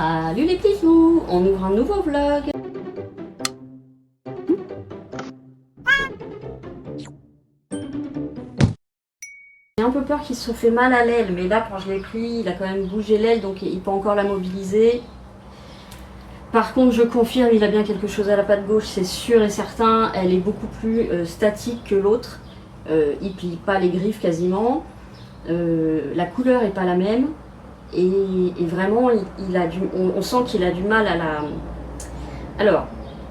Salut les petits loups, on ouvre un nouveau vlog. J'ai un peu peur qu'il se fait mal à l'aile, mais là quand je l'ai pris, il a quand même bougé l'aile, donc il peut encore la mobiliser. Par contre, je confirme, il a bien quelque chose à la patte gauche, c'est sûr et certain. Elle est beaucoup plus statique que l'autre. Il plie pas les griffes quasiment. La couleur est pas la même. Et vraiment, on sent qu'il a du mal à la... Alors,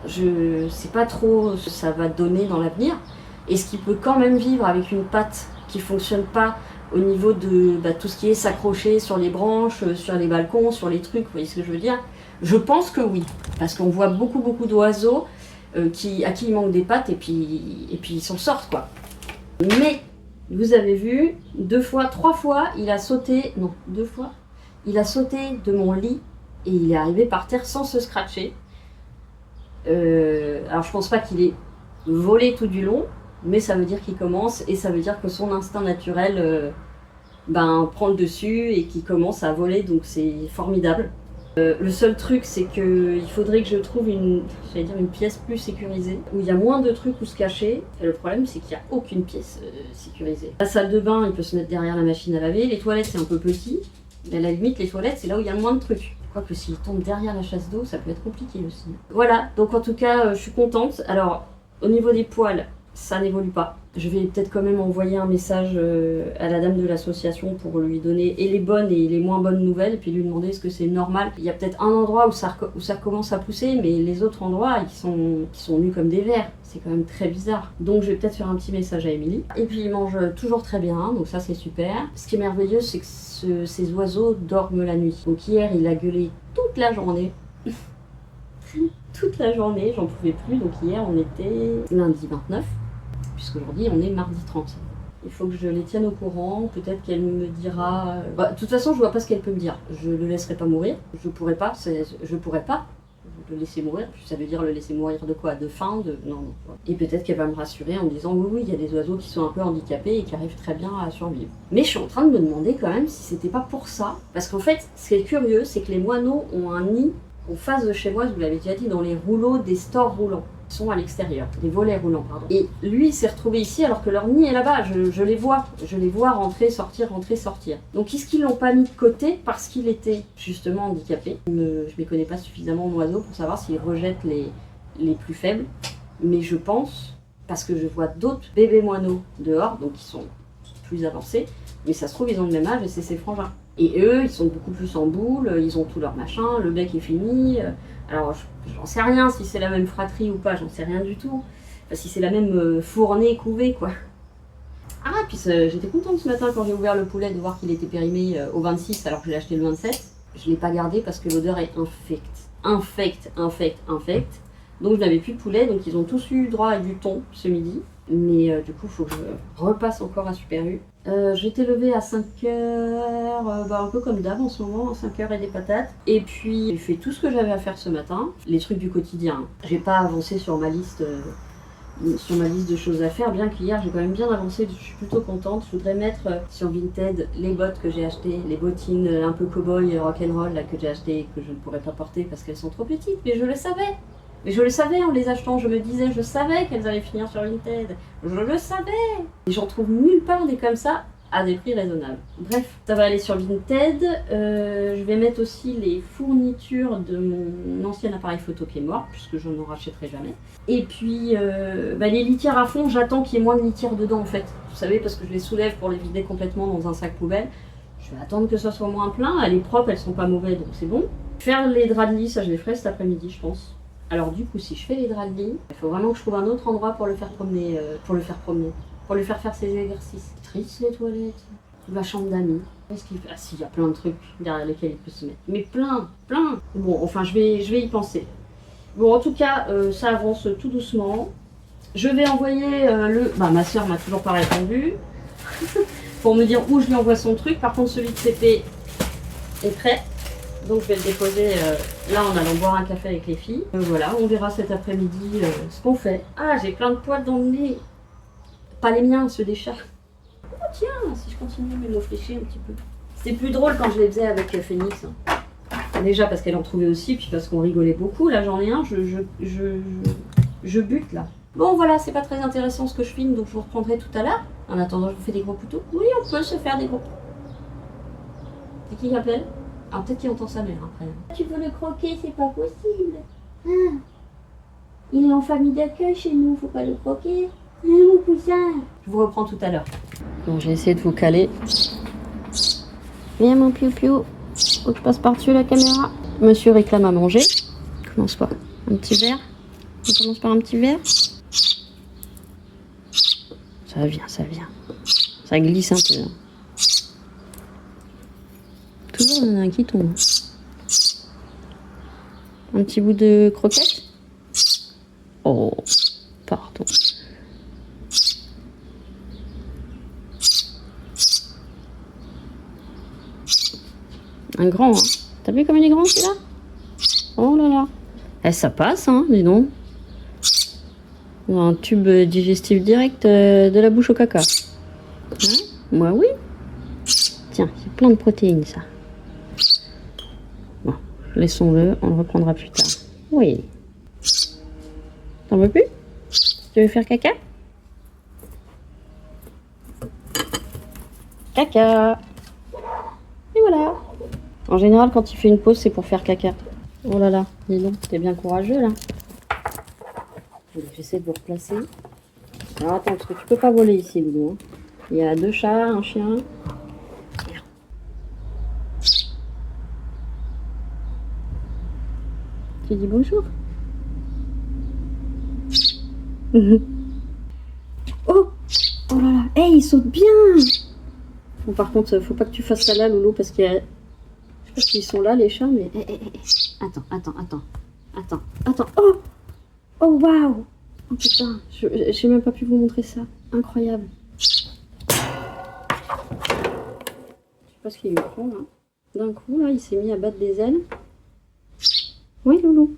je sais pas trop ce que ça va donner dans l'avenir. Est-ce qu'il peut quand même vivre avec une patte qui fonctionne pas au niveau de tout ce qui est s'accrocher sur les branches, sur les balcons, sur les trucs, vous voyez ce que je veux dire? Je pense que oui, parce qu'on voit beaucoup d'oiseaux à qui il manque des pattes et puis ils s'en sortent quoi. Mais, vous avez vu, 3 fois, il a sauté, non, 2 fois, il a sauté de mon lit et il est arrivé par terre sans se scratcher. Alors je pense pas qu'il ait volé tout du long, mais ça veut dire qu'il commence et ça veut dire que son instinct naturel prend le dessus et qu'il commence à voler, donc c'est formidable. Le seul truc, c'est qu'il faudrait que je trouve une pièce plus sécurisée, où il y a moins de trucs où se cacher. Et le problème, c'est qu'il n'y a aucune pièce sécurisée. La salle de bain, il peut se mettre derrière la machine à laver. Les toilettes, c'est un peu petit. Mais à la limite, les toilettes, c'est là où il y a le moins de trucs. Quoique s'il tombe derrière la chasse d'eau, ça peut être compliqué aussi. Voilà, donc en tout cas, je suis contente. Alors, au niveau des poils, ça n'évolue pas. Je vais peut-être quand même envoyer un message à la dame de l'association pour lui donner et les bonnes et les moins bonnes nouvelles, et puis lui demander est-ce que c'est normal. Il y a peut-être un endroit où ça commence à pousser, mais les autres endroits qui sont nus comme des vers. C'est quand même très bizarre. Donc je vais peut-être faire un petit message à Émilie. Et puis il mange toujours très bien, donc ça c'est super. Ce qui est merveilleux, c'est que ces oiseaux dorment la nuit. Donc hier, il a gueulé toute la journée. Toute la journée, j'en pouvais plus. Donc hier, on était lundi 29. Puisqu'aujourd'hui on est mardi 30. Il faut que je les tienne au courant, peut-être qu'elle me dira... de toute façon je vois pas ce qu'elle peut me dire, je le laisserai pas mourir, je pourrais pas le laisser mourir, puis ça veut dire le laisser mourir de quoi? De faim? Non. Et peut-être qu'elle va me rassurer en me disant oui, il y a des oiseaux qui sont un peu handicapés et qui arrivent très bien à survivre. Mais je suis en train de me demander quand même si c'était pas pour ça, parce qu'en fait ce qui est curieux c'est que les moineaux ont un nid en face de chez moi, je vous l'avais déjà dit, dans les rouleaux des stores roulants. Sont à l'extérieur, des volets roulants, pardon. Et lui, il s'est retrouvé ici alors que leur nid est là-bas. Je les vois rentrer, sortir. Donc, est-ce qu'ils l'ont pas mis de côté parce qu'il était justement handicapé? Je ne m'y connais pas suffisamment en oiseaux pour savoir s'ils rejettent les plus faibles. Mais je pense, parce que je vois d'autres bébés moineaux dehors, donc qui sont plus avancés, mais ça se trouve, ils ont le même âge et c'est ses frangins. Et eux, ils sont beaucoup plus en boule, ils ont tout leur machin, le bec est fini. Alors, j'en sais rien si c'est la même fratrie ou pas, j'en sais rien du tout. Enfin, si c'est la même fournée, couvée, quoi. Ah, puis j'étais contente ce matin quand j'ai ouvert le poulet de voir qu'il était périmé au 26 alors que je l'ai acheté le 27. Je ne l'ai pas gardé parce que l'odeur est infecte. Donc je n'avais plus de poulet, donc ils ont tous eu droit à du thon ce midi. Mais du coup, il faut que je repasse encore à Super U. J'étais levée à 5h, un peu comme d'hab en ce moment, 5h et des patates. Et puis, j'ai fait tout ce que j'avais à faire ce matin, les trucs du quotidien. J'ai pas avancé sur ma liste de choses à faire, bien qu'hier j'ai quand même bien avancé, je suis plutôt contente. Je voudrais mettre sur Vinted les bottes que j'ai achetées, les bottines un peu cow-boy rock'n'roll là, que j'ai achetées et que je ne pourrais pas porter parce qu'elles sont trop petites, mais je le savais. Mais je le savais en les achetant, je savais qu'elles allaient finir sur Vinted. Je le savais. Et j'en trouve nulle part des comme ça à des prix raisonnables. Bref, ça va aller sur Vinted. Je vais mettre aussi les fournitures de mon ancien appareil photo qui est mort, puisque je n'en rachèterai jamais. Et puis, les litières à fond, j'attends qu'il y ait moins de litières dedans en fait. Vous savez, parce que je les soulève pour les vider complètement dans un sac poubelle. Je vais attendre que ça soit moins plein. Elle est propre, elles sont pas mauvaises, donc c'est bon. Faire les draps de lit, ça je les ferai cet après-midi, je pense. Alors du coup, si je fais les draps de lit, il faut vraiment que je trouve un autre endroit pour le faire promener, pour le faire faire ses exercices. Triste les toilettes, la chambre d'amis. Qu'est-ce qu'il fait? Ah si, il y a plein de trucs derrière lesquels il peut se mettre. Mais plein. Bon, enfin, je vais y penser. Bon, en tout cas, ça avance tout doucement. Je vais envoyer ma soeur m'a toujours pas répondu pour me dire où je lui envoie son truc. Par contre, celui de CP est prêt. Donc je vais le déposer là en allant boire un café avec les filles. Voilà, on verra cet après-midi ce qu'on fait. Ah, j'ai plein de poils dans le nez. Pas les miens, ceux des chats. Oh tiens, si je continue à me flécher un petit peu. C'était plus drôle quand je les faisais avec Phoenix. Déjà parce qu'elle en trouvait aussi, puis parce qu'on rigolait beaucoup. Là, j'en ai un, je bute là. Bon, voilà, c'est pas très intéressant ce que je filme, donc je vous reprendrai tout à l'heure. En attendant, je vous fais des gros couteaux. Oui, on peut se faire des gros. C'est qui appelle? Alors peut-être qu'il entend sa mère après. Tu veux le croquer, c'est pas possible. Ah. Il est en famille d'accueil chez nous, faut pas le croquer. Mon cousin. Je vous reprends tout à l'heure. Bon, j'ai essayé de vous caler. Viens mon piou-piou. Faut que je passe par-dessus la caméra. Monsieur réclame à manger. Commence par un petit verre. On commence par un petit verre. Ça vient, ça vient. Ça glisse un peu. Hein. Toujours il y en a un qui tombe. Un petit bout de croquette. Oh, pardon. Un grand, hein. T'as vu comme il est grand celui-là? Oh là là. Eh, ça passe, hein, dis donc. Un tube digestif direct de la bouche au caca. Hein? Moi, oui. Tiens, il y a plein de protéines, ça. Bon, laissons-le, on le reprendra plus tard. Oui. T'en veux plus? Tu veux faire caca? Caca. Et voilà. En général, quand il fait une pause, c'est pour faire caca. Oh là là, dis donc, t'es bien courageux là. J'essaie de vous replacer. Alors attends, parce que tu peux pas voler ici, Loulou. Hein. Il y a 2 chats, un chien. Tu dis bonjour. Oh, oh là là, hey, il saute bien. Bon, par contre, faut pas que tu fasses ça là, Loulou, parce qu'il y a... Je sais pas s'ils sont là, les chats, mais... Attends. Oh, oh, waouh. Oh putain, j'ai même pas pu vous montrer ça. Incroyable. Je sais pas ce qu'il lui prend, là. D'un coup, là, il s'est mis à battre des ailes. Oui, Loulou.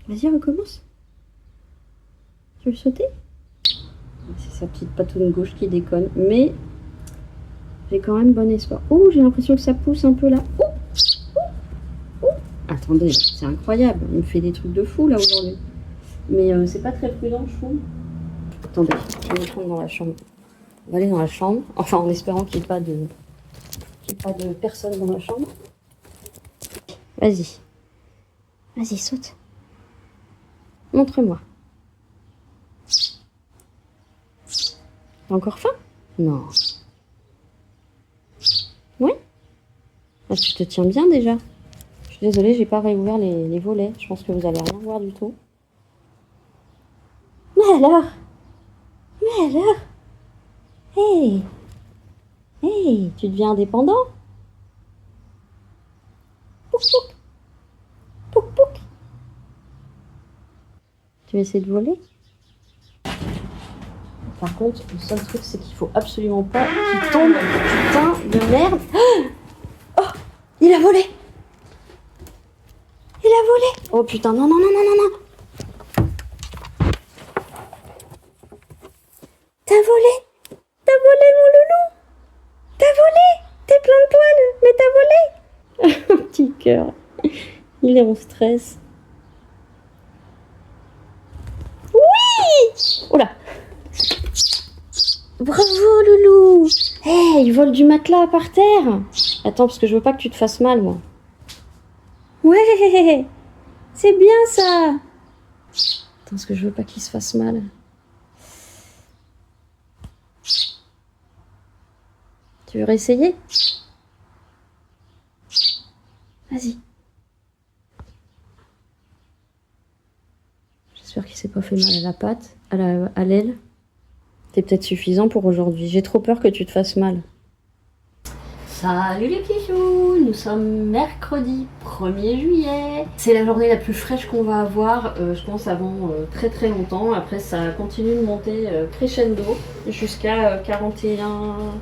Vas-y, recommence. Tu veux sauter? C'est sa petite patoune gauche qui déconne, mais j'ai quand même bon espoir. Oh, j'ai l'impression que ça pousse un peu là. Attendez, c'est incroyable. Il me fait des trucs de fou là aujourd'hui. Mais c'est pas très prudent, je trouve. Attendez, je vais me prendre dans la chambre. On va aller dans la chambre, enfin en espérant qu'il n'y ait pas de personne dans la chambre. Vas-y. Vas-y, saute. Montre-moi. T'as encore faim? Non. Oui? Ah, tu te tiens bien déjà. Je suis désolée, j'ai pas réouvert les volets. Je pense que vous allez rien voir du tout. Mais alors? Hey! Hey! Tu deviens indépendant? Pouc pouc! Pouc pouc! Tu vas essayer de voler? Par contre, le seul truc, c'est qu'il faut absolument pas qu'il tombe. Putain de merde! Oh! Il a volé! Oh putain, non. T'as volé, mon loulou. T'as volé. T'es plein de poils, mais t'as volé. Un petit cœur. Il est en stress. Oui. Oula. Bravo, loulou. Hey, il vole du matelas par terre. Attends, parce que je veux pas que tu te fasses mal, moi. Ouais. C'est bien, ça. Attends, parce que je veux pas qu'il se fasse mal. Tu veux réessayer? Vas-y. J'espère qu'il s'est pas fait mal à la patte, à l'aile. C'est peut-être suffisant pour aujourd'hui. J'ai trop peur que tu te fasses mal. Salut les petits choux! nous sommes mercredi 1er juillet. C'est la journée la plus fraîche qu'on va avoir, je pense, avant très très longtemps. Après, ça continue de monter crescendo jusqu'à 41.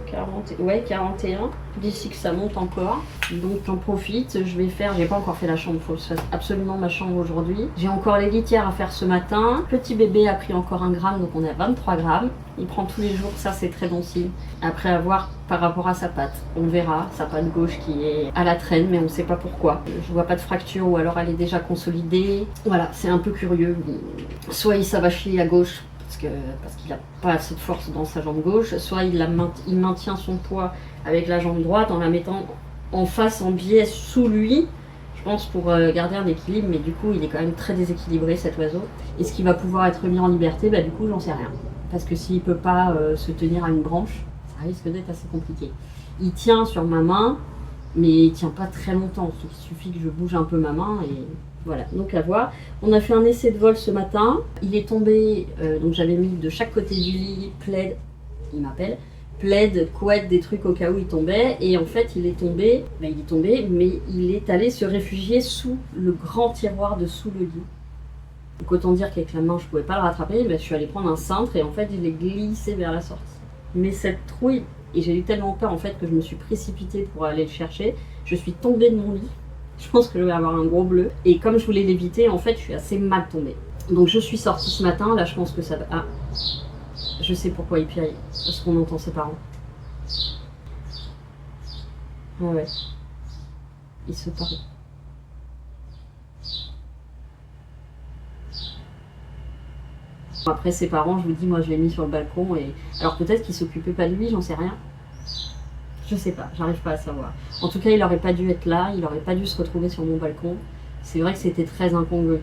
D'ici que ça monte encore. Donc j'en profite, j'ai pas encore fait la chambre, faut que je fasse absolument ma chambre aujourd'hui. J'ai encore les litières à faire ce matin. Petit bébé a pris encore 1 gramme, donc on est à 23 grammes. Il prend tous les jours, ça c'est très bon signe. Après avoir par rapport à sa patte, on verra, sa patte gauche qui est à la traîne, mais on sait pas pourquoi. Je vois pas de fracture ou alors elle est déjà consolidée. Voilà, c'est un peu curieux. Soit il s'avachit à gauche parce qu'il n'a pas assez de force dans sa jambe gauche, soit il maintient son poids avec la jambe droite en la mettant en face, en biais sous lui, je pense pour garder un équilibre, mais du coup il est quand même très déséquilibré cet oiseau. Est-ce qu'il va pouvoir être mis en liberté? Bah du coup j'en sais rien. Parce que s'il peut pas se tenir à une branche, ça risque d'être assez compliqué. Il tient sur ma main, mais il tient pas très longtemps, il suffit que je bouge un peu ma main et... Voilà, donc à voir. On a fait un essai de vol ce matin. Il est tombé, donc j'avais mis de chaque côté du lit, plaid, il m'appelle, plaid, couette, des trucs au cas où il tombait. Et en fait, il est tombé, mais il est allé se réfugier sous le grand tiroir de sous le lit. Donc autant dire qu'avec la main, je pouvais pas le rattraper. Je suis allée prendre un cintre et en fait, il est glissé vers la sortie. Mais cette trouille, et j'ai eu tellement peur en fait que je me suis précipitée pour aller le chercher. Je suis tombée de mon lit. Je pense que je vais avoir un gros bleu. Et comme je voulais l'éviter, en fait, je suis assez mal tombée. Donc je suis sortie ce matin. Là, je pense que ça va... Ah, je sais pourquoi il pire. Parce qu'on entend ses parents. Ah ouais. Il se parle. Après, ses parents, je vous dis, moi, je l'ai mis sur le balcon. Et alors peut-être qu'ils s'occupaient pas de lui, j'en sais rien. Je sais pas, j'arrive pas à savoir. En tout cas, il aurait pas dû être là, il aurait pas dû se retrouver sur mon balcon. C'est vrai que c'était très incongru.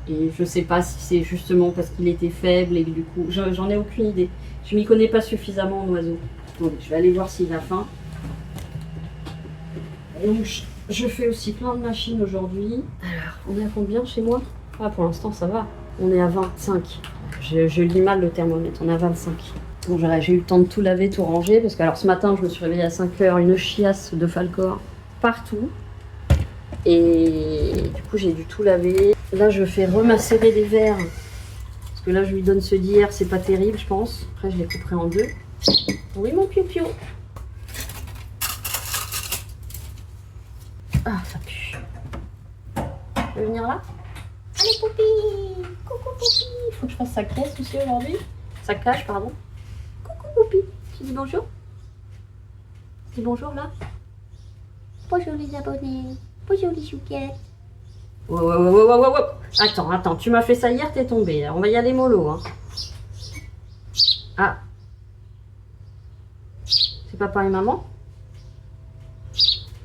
Et je sais pas si c'est justement parce qu'il était faible et que du coup, j'en ai aucune idée. Je m'y connais pas suffisamment en oiseau. Attendez, je vais aller voir s'il a faim. Donc, je fais aussi plein de machines aujourd'hui. Alors, on est à combien chez moi? Ah, pour l'instant, ça va. On est à 25. Je lis mal le thermomètre, on est à 25. Bon, j'ai eu le temps de tout laver, tout ranger, parce que alors ce matin, je me suis réveillée à 5h, une chiasse de Falcor partout. Et du coup, j'ai dû tout laver. Là, je fais remacérer des verres, parce que là, je lui donne ceux d'hier, c'est pas terrible, je pense. Après, je les couperai en 2. Oui, mon piou-piou. Ah, ça pue. Tu veux venir là? Allez, Poupi! Coucou, Poupi! Il faut que je fasse sa caisse aussi aujourd'hui. Sa cage, pardon. Poupi, tu dis bonjour? Dis bonjour là? Bonjour les abonnés. Bonjour les chouquettes. Wow. Attends, tu m'as fait ça hier, t'es tombé. On va y aller mollo. Hein. Ah. C'est papa et maman?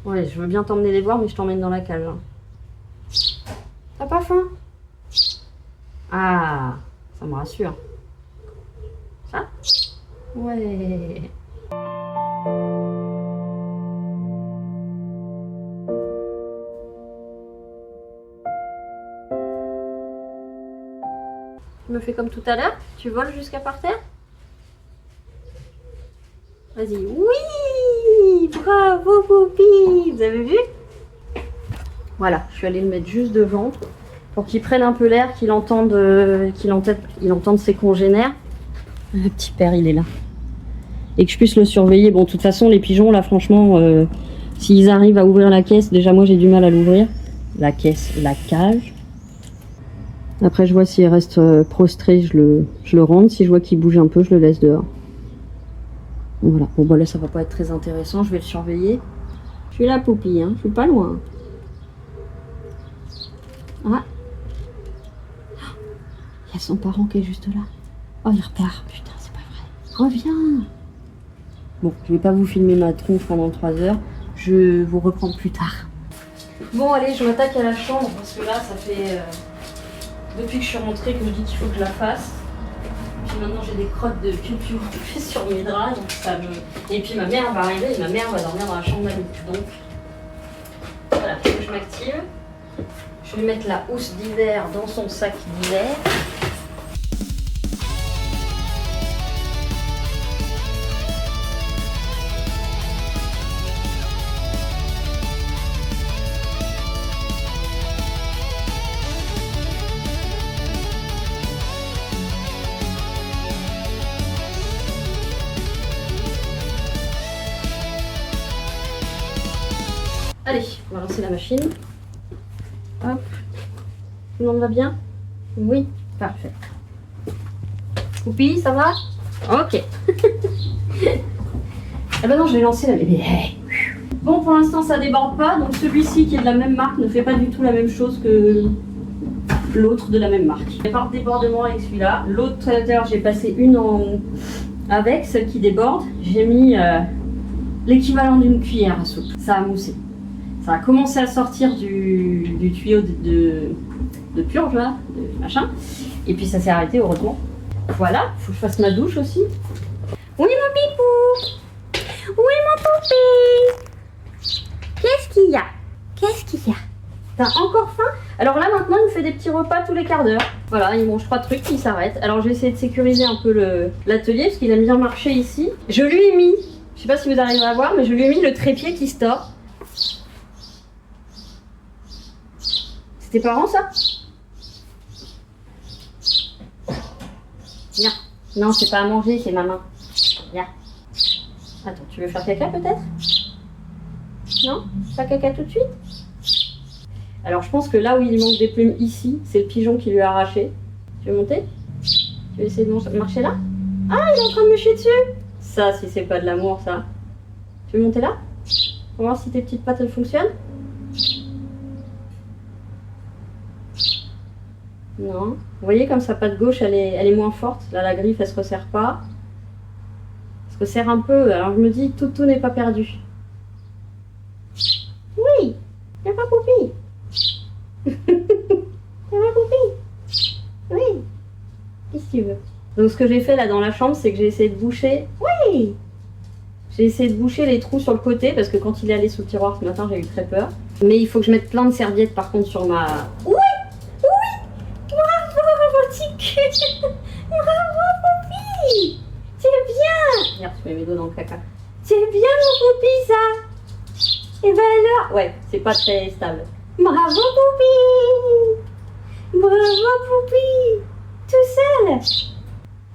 Ouais, je veux bien t'emmener les voir, mais je t'emmène dans la cage. Hein. T'as pas faim? Ah, ça me rassure. Ça? Ouais. Tu me fais comme tout à l'heure? Tu voles jusqu'à par terre? Vas-y. Oui! Bravo, Poppy! Vous avez vu? Voilà, je suis allée le mettre juste devant pour qu'il prenne un peu l'air, qu'il entende ses congénères. Le petit père, il est là. Et que je puisse le surveiller. Bon, de toute façon, les pigeons, là, franchement, s'ils arrivent à ouvrir la caisse, déjà, moi, j'ai du mal à l'ouvrir. La caisse, la cage. Après, je vois s'il reste prostré, je le rentre. Si je vois qu'il bouge un peu, je le laisse dehors. Voilà. Bon, bah là, ça va pas être très intéressant. Je vais le surveiller. Je suis là, Poupie, hein. Je suis pas loin. Ah. Il y a son parent qui est juste là. Oh, il repart. Putain, c'est pas vrai. Reviens. Bon, je vais pas vous filmer ma tronche pendant 3 heures. Je vous reprends plus tard. Bon, allez, je m'attaque à la chambre parce que là, ça fait... depuis que je suis rentrée que je dis qu'il faut que je la fasse. Puis maintenant, j'ai des crottes de piou sur mes draps. Donc ça me... Et puis ma mère va arriver et ma mère va dormir dans la chambre d'Annie. Donc, voilà, il faut que je m'active. Je vais mettre la housse d'hiver dans son sac d'hiver. Allez, on va lancer la machine. Hop. Tout le monde va bien? Oui, parfait. Poupie, ça va? Ok. Ah bah non, je vais lancer la bébé. Bon, pour l'instant, ça déborde pas. Donc celui-ci, qui est de la même marque, ne fait pas du tout la même chose que l'autre de la même marque. Il n'y a pas de débordement avec celui-là. L'autre, tout à l'heure, j'ai passé une avec, celle qui déborde. J'ai mis l'équivalent d'une cuillère à soupe. Ça a moussé. Ça a commencé à sortir du tuyau de purge, là, de machin. Et puis ça s'est arrêté au retour. Voilà, faut que je fasse ma douche aussi. Oui, mon pipou! Oui, mon poupée! Qu'est-ce qu'il y a? Qu'est-ce qu'il y a? T'as encore faim? Alors là, maintenant, il me fait des petits repas tous les quarts d'heure. Voilà, il mange 3 trucs, puis il s'arrête. Alors, je vais essayer de sécuriser un peu l'atelier, parce qu'il aime bien marcher ici. Je lui ai mis, je sais pas si vous arrivez à voir, mais je lui ai mis le trépied qui se tord. C'est tes parents, ça? Viens. Non, c'est pas à manger, c'est ma main. Viens. Attends, tu veux faire caca peut-être? Non? Pas caca tout de suite? Alors je pense que là où il manque des plumes ici, c'est le pigeon qui lui a arraché. Tu veux monter? Tu veux essayer de marcher là? Ah, il est en train de me chier dessus! Ça, si c'est pas de l'amour, ça. Tu veux monter là? Pour voir si tes petites pattes elles fonctionnent? Non. Vous voyez comme sa patte gauche elle est moins forte. Là la griffe elle se resserre pas. Elle se resserre un peu. Alors je me dis tout n'est pas perdu. Oui. Y'a pas Poupie. Y'a pas Poupie. Oui. Qu'est-ce que tu veux? Donc ce que j'ai fait là dans la chambre c'est que j'ai essayé de boucher. Oui. J'ai essayé de boucher les trous sur le côté parce que quand il est allé sous le tiroir ce matin j'ai eu très peur. Mais il faut que je mette plein de serviettes par contre sur ma... Oui. Bravo, Poupie! C'est bien! Regarde, tu mets mes doigts dans le caca. C'est bien, mon Poupie, ça! Et ben alors... Ouais, c'est pas très stable. Bravo, Poupie! Bravo, Poupie! Tout seul!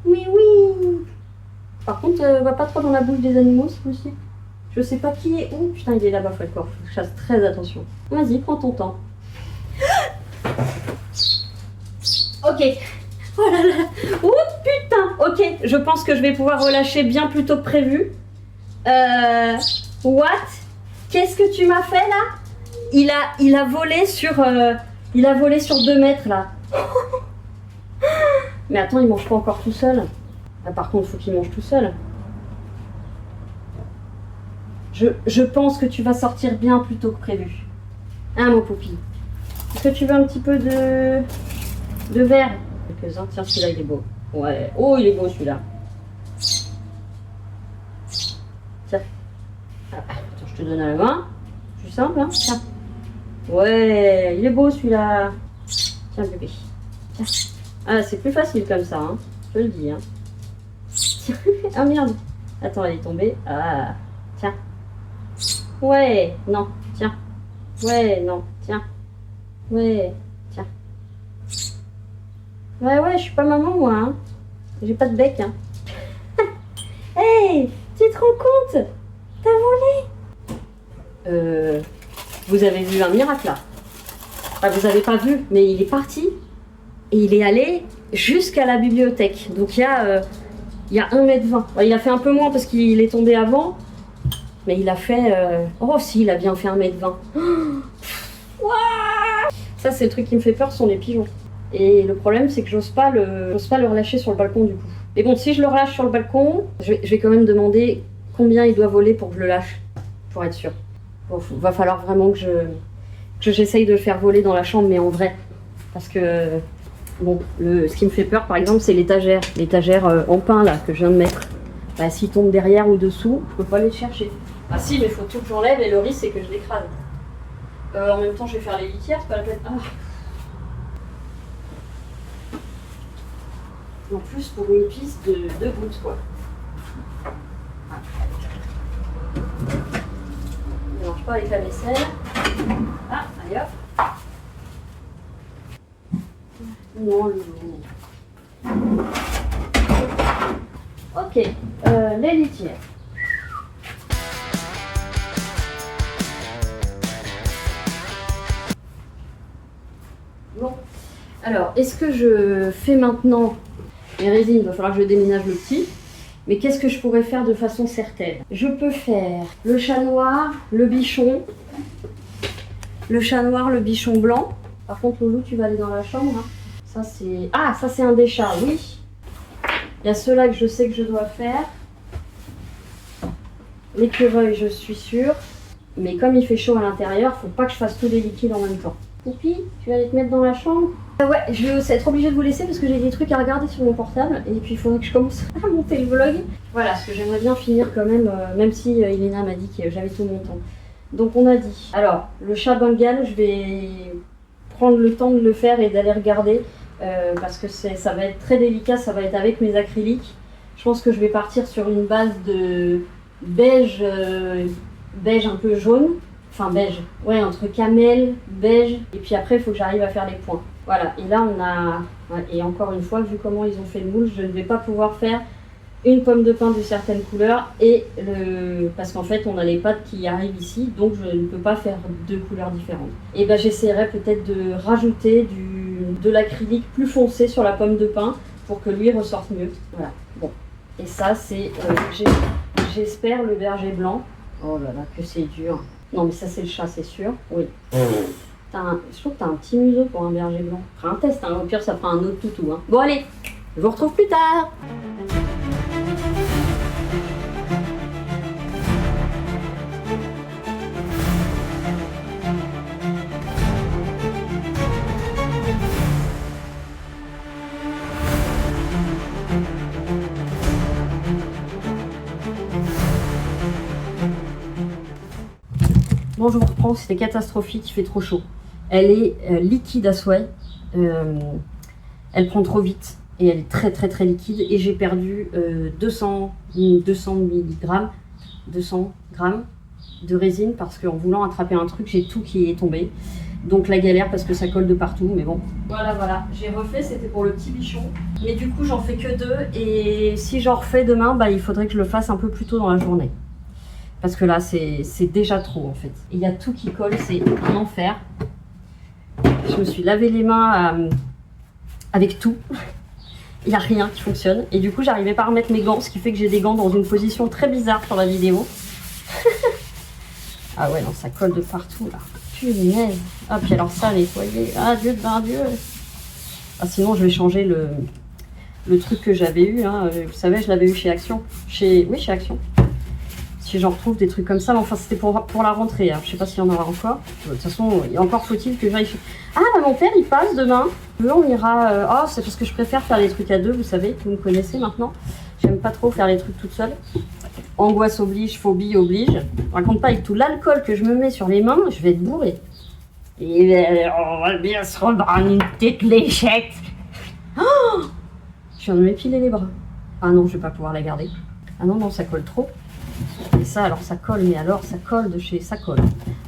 Oui, oui! Par contre, va pas trop dans la bouche des animaux, c'est possible. Je sais pas qui est où. Putain, il est là-bas, faut que je fasse très attention. Vas-y, prends ton temps. Ok. Oh là là. Oh putain. Ok, je pense que je vais pouvoir relâcher bien plus tôt que prévu. What? Qu'est-ce que tu m'as fait là? Il a volé sur 2 mètres là. Mais attends, il mange pas encore tout seul. Ah, par contre, il faut qu'il mange tout seul. Je pense que tu vas sortir bien plus tôt que prévu. Hein, mon Poupie? Est-ce que tu veux un petit peu de verre? Quelques-uns. Tiens, celui-là, il est beau. Ouais. Oh, il est beau, celui-là. Tiens. Ah, attends, je te donne à la main. C'est simple, hein? Tiens. Ouais, il est beau, celui-là. Tiens, bébé. Tiens. Ah, c'est plus facile comme ça, hein. Je le dis, hein. Tiens. Ah, merde. Attends, elle est tombée. Ah. Tiens. Ouais. Non. Tiens. Ouais, non. Tiens. Ouais. Tiens. Ouais, je suis pas maman, moi, hein. J'ai pas de bec, hein. Hey, tu te rends compte? T'as volé? Vous avez vu un miracle, là. Enfin, vous avez pas vu, mais il est parti. Et il est allé jusqu'à la bibliothèque. Donc, il y a 1,20 m. Il a fait un peu moins parce qu'il est tombé avant. Mais il a fait... Oh, si, il a bien fait 1,20 m. Ça, c'est le truc qui me fait peur, ce sont les pigeons. Et le problème, c'est que j'ose pas le relâcher sur le balcon du coup. Mais bon, si je le relâche sur le balcon, je vais quand même demander combien il doit voler pour que je le lâche, pour être sûr. Bon, va falloir vraiment que j'essaye de le faire voler dans la chambre, mais en vrai. Parce que, bon, ce qui me fait peur, par exemple, c'est l'étagère. L'étagère en pin, là, que je viens de mettre. Bah, s'il tombe derrière ou dessous, je peux pas les chercher. Ah si, mais il faut tout que j'enlève et le risque, c'est que je l'écrase. En même temps, je vais faire les litières, c'est pas la peine. Ah. En plus, pour une piste de 2 gouttes, quoi. On ne mélange pas avec la vaisselle. Ah, allez hop. Non, le loup. Ok, les litières. Alors, est-ce que je fais maintenant les résines? Il va falloir que je déménage le petit. Mais qu'est-ce que je pourrais faire de façon certaine? Je peux faire le chat noir, le bichon. Le chat noir, le bichon blanc. Par contre, Loulou, tu vas aller dans la chambre. Hein. Ça, c'est... Ah, ça, c'est un des chats, oui. Il y a ceux-là que je sais que je dois faire. L'écureuil, je suis sûre. Mais comme il fait chaud à l'intérieur, faut pas que je fasse tous les liquides en même temps. Poupi, tu vas aller te mettre dans la chambre? Ouais, je vais être obligée de vous laisser parce que j'ai des trucs à regarder sur mon portable. Et puis, il faudrait que je commence à monter le vlog. Voilà, parce que j'aimerais bien finir quand même, même si Elena m'a dit que j'avais tout mon temps. Donc, on a dit. Alors, le chat bengal, je vais prendre le temps de le faire et d'aller regarder. Parce que ça va être très délicat, ça va être avec mes acryliques. Je pense que je vais partir sur une base de beige, beige un peu jaune. Enfin beige, ouais, entre camel, beige. Et puis après, il faut que j'arrive à faire les points. Voilà, et là on a... Et encore une fois, vu comment ils ont fait le moule, je ne vais pas pouvoir faire une pomme de pin de certaines couleurs. Parce qu'en fait, on a les pâtes qui arrivent ici, donc je ne peux pas faire deux couleurs différentes. Et ben j'essaierai peut-être de rajouter de l'acrylique plus foncé sur la pomme de pin pour que lui ressorte mieux. Voilà, bon. Et ça, c'est, j'espère, le berger blanc. Oh là là, que c'est dur. Non, mais ça, c'est le chat, c'est sûr. Oui. Je trouve que t'as un petit museau pour un berger blanc. On fera un test, hein. Au pire, ça fera un autre toutou. Hein. Bon, allez, je vous retrouve plus tard. Bon, je vous reprends, c'était catastrophique, il fait trop chaud. Elle est liquide à souhait, elle prend trop vite et elle est très très très liquide et j'ai perdu 200 grammes de résine parce qu'en voulant attraper un truc, j'ai tout qui est tombé. Donc la galère parce que ça colle de partout, mais bon. Voilà, j'ai refait, c'était pour le petit bichon. Mais du coup, j'en fais que 2 et si j'en refais demain, bah, il faudrait que je le fasse un peu plus tôt dans la journée. Parce que là, c'est déjà trop en fait. Il y a tout qui colle, c'est un enfer. Je me suis lavé les mains avec tout. Il n'y a rien qui fonctionne. Et du coup, j'arrivais pas à remettre mes gants, ce qui fait que j'ai des gants dans une position très bizarre sur la vidéo. Ah ouais, non, ça colle de partout là. Punaise. Ah, puis alors ça, nettoyer. Ah, Dieu de ben Dieu. Ah, sinon, je vais changer le truc que j'avais eu. Hein. Vous savez, je l'avais eu chez Action. Oui, chez Action. Si j'en retrouve des trucs comme ça, mais enfin c'était pour la rentrée, hein. Je sais pas s'il y en aura encore. De toute façon, encore faut-il que j'aille... Ah, bah, mon père il passe demain. On ira... Oh, c'est parce que je préfère faire les trucs à deux, vous savez, vous me connaissez maintenant. J'aime pas trop faire les trucs toute seule. Angoisse oblige, phobie oblige. Je raconte pas avec tout l'alcool que je me mets sur les mains, je vais être bourrée. Et on va bien se reprendre une petite léchette. Oh, je viens de m'épiler les bras. Ah non, je vais pas pouvoir la garder. Ah non, ça colle trop. Et ça, alors ça colle, mais alors ça colle de chez... Ça colle.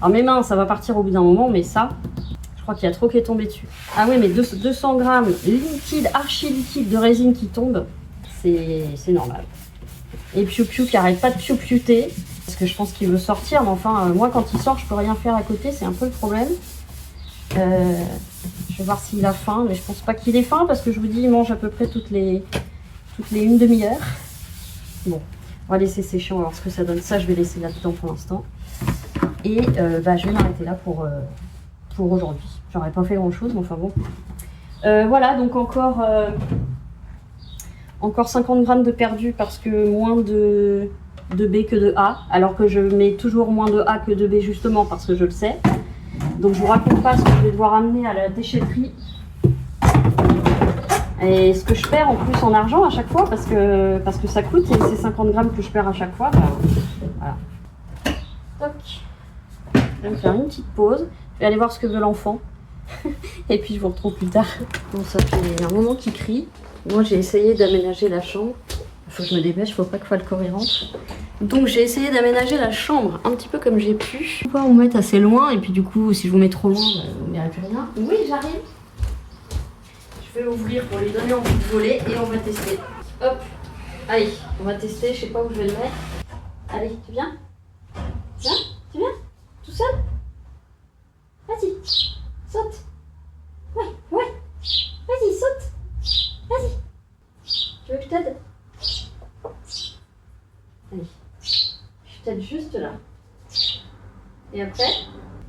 Alors mes mains, ça va partir au bout d'un moment, mais ça, je crois qu'il y a trop qui est tombé dessus. Ah oui, mais 200 grammes liquide, archi liquide de résine qui tombe, c'est normal. Et Piu Piu qui arrête pas de piou-piouter, parce que je pense qu'il veut sortir, mais enfin, moi quand il sort, je peux rien faire à côté, c'est un peu le problème. Je vais voir s'il a faim, mais je pense pas qu'il ait faim, parce que je vous dis, il mange à peu près toutes les une demi-heure. Bon. On va laisser sécher, on va voir ce que ça donne. Ça, je vais laisser là-dedans pour l'instant. Et bah, je vais m'arrêter là pour aujourd'hui. J'aurais pas fait grand-chose, mais enfin bon. Voilà, donc encore 50 grammes de perdu parce que moins de B que de A. Alors que je mets toujours moins de A que de B justement parce que je le sais. Donc je vous raconte pas ce que je vais devoir amener à la déchetterie. Et ce que je perds en plus en argent à chaque fois, parce que ça coûte, et ces 50 grammes que je perds à chaque fois, bah, voilà. Toc. Je vais me faire une petite pause, je vais aller voir ce que veut l'enfant, et puis je vous retrouve plus tard. Bon, ça fait un moment qu'il crie. Moi j'ai essayé d'aménager la chambre, il faut que je me dépêche, il faut pas que Falco rentre. Donc j'ai essayé d'aménager la chambre un petit peu comme j'ai pu. Je vais pas vous mettre assez loin, et puis du coup, si je vous mets trop loin, bah, vous ne verrez plus rien. Oui, j'arrive. Je vais ouvrir pour lui donner envie de voler et on va tester. Hop, allez, on va tester, je sais pas où je vais le mettre. Allez, tu viens? Tu viens? Tout seul? Vas-y, saute. Ouais. Vas-y, saute. Vas-y. Tu veux que je t'aide? Allez. Je t'aide juste là. Et après,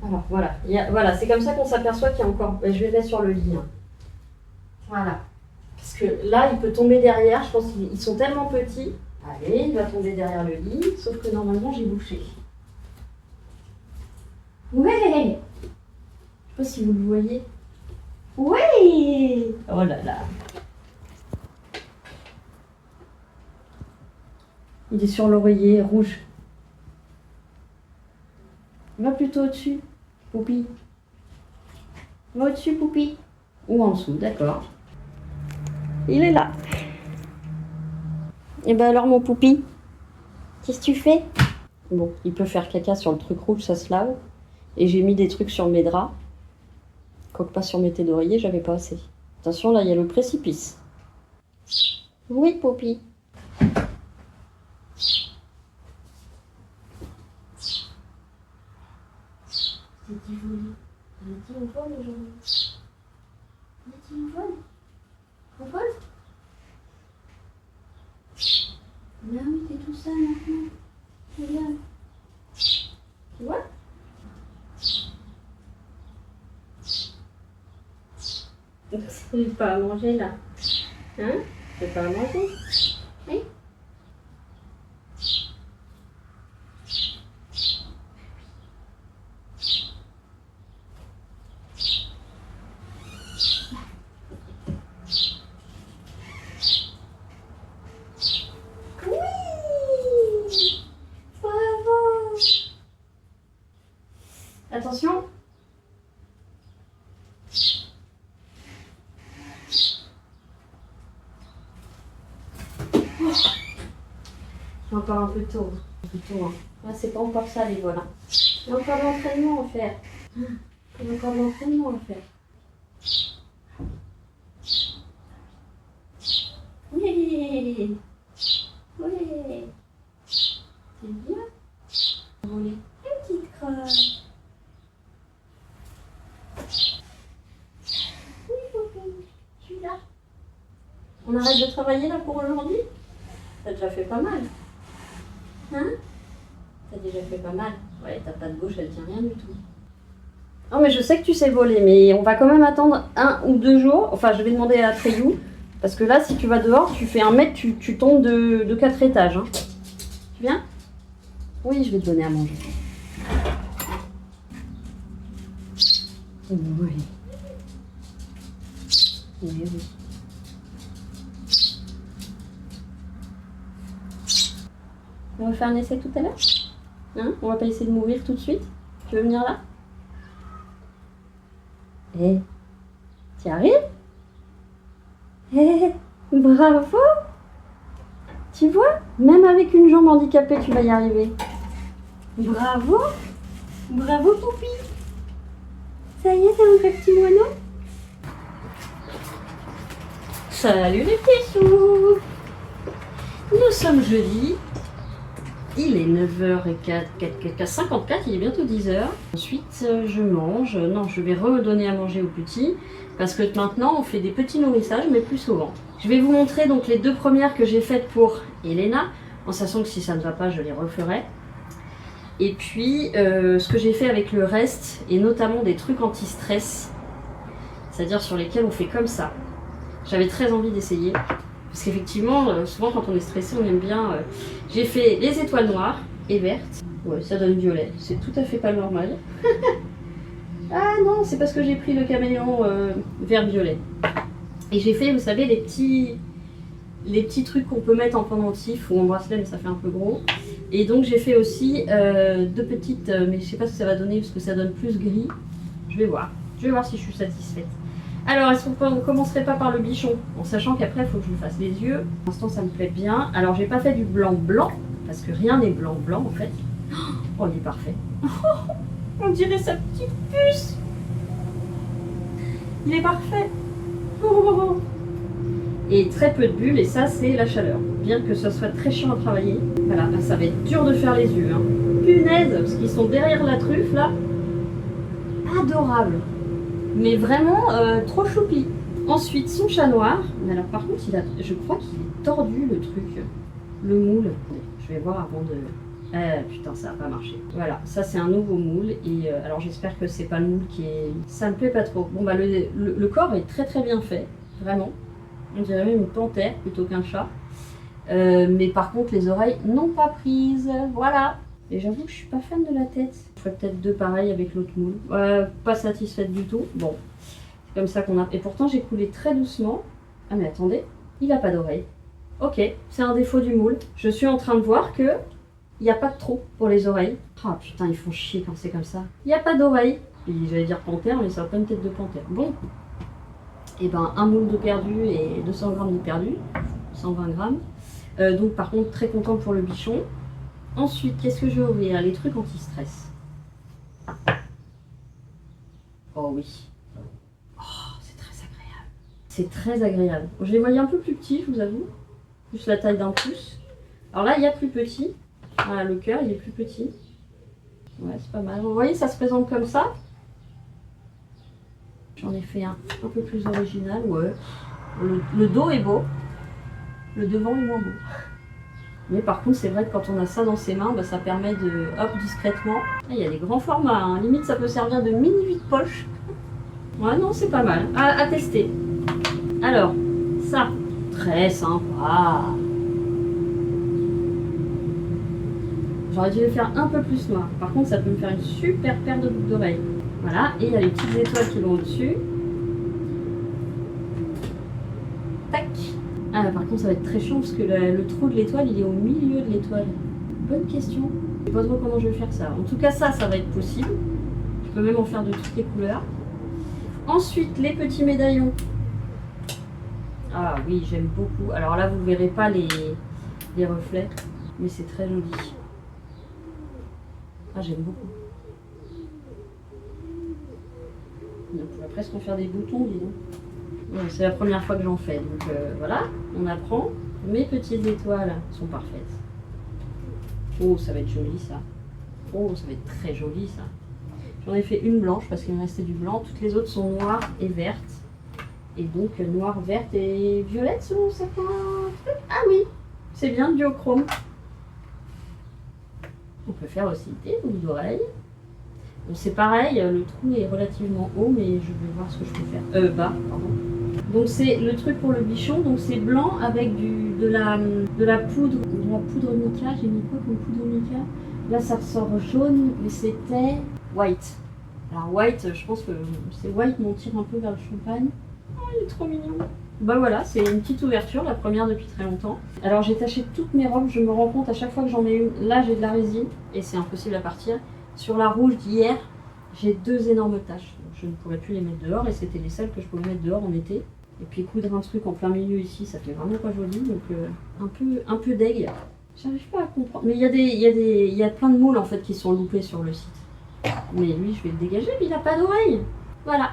alors voilà. Voilà, c'est comme ça qu'on s'aperçoit qu'il y a encore... Je vais mettre sur le lit. Hein. Voilà. Parce que là, il peut tomber derrière. Je pense qu'ils sont tellement petits. Allez, il va tomber derrière le lit. Sauf que normalement, j'ai bouché. Ouais. Je sais pas si vous le voyez. Ouais. Oh là là. Il est sur l'oreiller rouge. Va plutôt au-dessus, Poupi. Va au-dessus, Poupi. Ou en dessous, d'accord. Il est là. Et ben alors, mon Poupi, qu'est-ce que tu fais? Bon, il peut faire caca sur le truc rouge, ça se lave. Et j'ai mis des trucs sur mes draps. Quoique pas sur mes têtes d'oreiller, j'avais pas assez. Attention, là, il y a le précipice. Oui, Poupi. J'ai dit voler. J'ai dit on vole aujourd'hui. J'ai dit on vole. On vole? Mais oui, t'es tout seul maintenant. Regarde. Tu vois? Tu n'as pas à manger là. Hein? Tu n'as pas à manger? Oui? Attention. C'est encore un peu tôt. Un peu tôt, hein. Là, c'est pas encore ça les vols. Hein. Il y a encore de l'entraînement à faire. Il y a encore de l'entraînement à faire. Oui. Oui. C'est bien. Voler. Une petite crotte. Oui, Poupée. Je suis là. On arrête de travailler là pour aujourd'hui? T'as déjà fait pas mal. Hein? T'as déjà fait pas mal. Ouais, ta patte gauche, elle tient rien du tout. Non, mais je sais que tu sais voler, mais on va quand même attendre 1 ou 2 jours. Enfin, je vais demander à Treyou. Parce que là, si tu vas dehors, tu fais 1 mètre, tu tombes de 4 étages. Hein. Tu viens? Oui, je vais te donner à manger. Oui. Oui, oui. On va faire un essai tout à l'heure? Hein? On va pas essayer de mourir tout de suite? Tu veux venir là? Eh, tu y arrives? Eh, bravo! Tu vois? Même avec une jambe handicapée, tu vas y arriver. Bravo! Bravo, Poupi! Ça y est, t'es un vrai petit moineau? Salut les petits sous! Nous sommes jeudi. Il est 9h54, il est bientôt 10h. Ensuite, je mange. Non, je vais redonner à manger aux petits. Parce que maintenant, on fait des petits nourrissages, mais plus souvent. Je vais vous montrer donc les 2 premières que j'ai faites pour Elena. En sachant que si ça ne va pas, je les referai. Et puis, ce que j'ai fait avec le reste, et notamment des trucs anti-stress. C'est-à-dire sur lesquels on fait comme ça. J'avais très envie d'essayer. Parce qu'effectivement, souvent quand on est stressé, on aime bien... J'ai fait les étoiles noires et vertes. Ouais, ça donne violet. C'est tout à fait pas normal. Ah non, c'est parce que j'ai pris le caméléon vert-violet. Et j'ai fait, vous savez, les petits trucs qu'on peut mettre en pendentif ou en bracelet, mais ça fait un peu gros. Et donc j'ai fait aussi 2 petites, mais je sais pas ce que ça va donner parce que ça donne plus gris. Je vais voir. Je vais voir si je suis satisfaite. Alors, est-ce qu'on ne commencerait pas par le bichon? En sachant qu'après, il faut que je lui fasse les yeux. Pour l'instant, ça me plaît bien. Alors, j'ai pas fait du blanc-blanc, parce que rien n'est blanc-blanc, en fait. Oh, il est parfait. On dirait sa petite puce. Il est parfait. Oh. Et très peu de bulles, et ça, c'est la chaleur. Bien que ce soit très chiant à travailler. Voilà, là, ça va être dur de faire les yeux. Hein. Punaise, parce qu'ils sont derrière la truffe, là. Adorable. Mais vraiment trop choupi. Ensuite, son chat noir. Mais alors par contre, je crois qu'il est tordu le truc. Le moule. Je vais voir avant de... putain, ça n'a pas marché. Voilà, ça c'est un nouveau moule. Et alors j'espère que c'est pas le moule qui est... Ça me plaît pas trop. Bon bah le corps est très très bien fait. Vraiment. On dirait même une panthère plutôt qu'un chat. Mais par contre, les oreilles n'ont pas prise. Voilà. Et j'avoue que je suis pas fan de la tête. Je ferais peut-être deux pareils avec l'autre moule. Pas satisfaite du tout. Bon, c'est comme ça qu'on a... Et pourtant, j'ai coulé très doucement. Ah mais attendez, il a pas d'oreille. Ok, c'est un défaut du moule. Je suis en train de voir que il n'y a pas de trou pour les oreilles. Ah putain, ils font chier quand c'est comme ça. Il n'y a pas d'oreille. J'allais dire panthère, mais ça n'a pas une tête de panthère. Bon. Et ben, un moule de perdu et 200 grammes de perdu. 120 grammes. Donc par contre, très content pour le bichon. Ensuite, qu'est-ce que je vais ouvrir? Les trucs anti-stress. Oh oui. Oh, c'est très agréable. C'est très agréable. Je les voyais un peu plus petits, je vous avoue. Plus la taille d'un pouce. Alors là, il y a plus petit. Voilà, le cœur, il est plus petit. Ouais, c'est pas mal. Vous voyez, ça se présente comme ça. J'en ai fait un peu plus original. Ouais. Le dos est beau. Le devant est moins beau. Mais par contre, c'est vrai que quand on a ça dans ses mains, bah, ça permet de, hop, discrètement. Ah, il y a des grands formats, hein. Limite ça peut servir de mini vide-poche. Ouais, non, c'est pas mal. À tester. Alors, ça, très sympa. J'aurais dû le faire un peu plus noir. Par contre, ça peut me faire une super paire de boucles d'oreilles. Voilà, et il y a les petites étoiles qui vont au-dessus. Tac. Ah, par contre, ça va être très chiant parce que le trou de l'étoile, il est au milieu de l'étoile. Bonne question. Je sais pas trop comment je vais faire ça. En tout cas, ça va être possible. Je peux même en faire de toutes les couleurs. Ensuite, les petits médaillons. Ah oui, j'aime beaucoup. Alors là, vous ne verrez pas les reflets, mais c'est très joli. Ah, j'aime beaucoup. On pourrait presque en faire des boutons, dis donc. C'est la première fois que j'en fais, donc voilà, on apprend. Mes petites étoiles sont parfaites. Oh, ça va être joli ça. Oh, ça va être très joli ça. J'en ai fait une blanche parce qu'il me restait du blanc. Toutes les autres sont noires et vertes. Et donc noire, verte et violette selon certains trucs. Ah oui, c'est bien duochrome. On peut faire aussi des boucles d'oreilles. Bon, c'est pareil, le trou est relativement haut, mais je vais voir ce que je peux faire. Bas, pardon. Donc c'est le truc pour le bichon, donc c'est blanc avec de la poudre mica. J'ai mis quoi comme poudre mica? Là ça ressort jaune, mais c'était white. Alors white, je pense que c'est white, mais on tire un peu vers le champagne. Oh, il est trop mignon. Bah voilà, c'est une petite ouverture, la première depuis très longtemps. Alors j'ai taché toutes mes robes, je me rends compte à chaque fois que j'en ai une, là j'ai de la résine, et c'est impossible à partir. Sur la rouge d'hier, j'ai 2 énormes taches. Donc je ne pourrais plus les mettre dehors, et c'était les seules que je pouvais mettre dehors en été. Et puis coudre un truc en plein milieu ici, ça fait vraiment pas joli, donc un peu deg. J'arrive pas à comprendre. Mais il y a plein de moules en fait qui sont loupés sur le site. Mais lui, je vais le dégager, mais il a pas d'oreille. Voilà.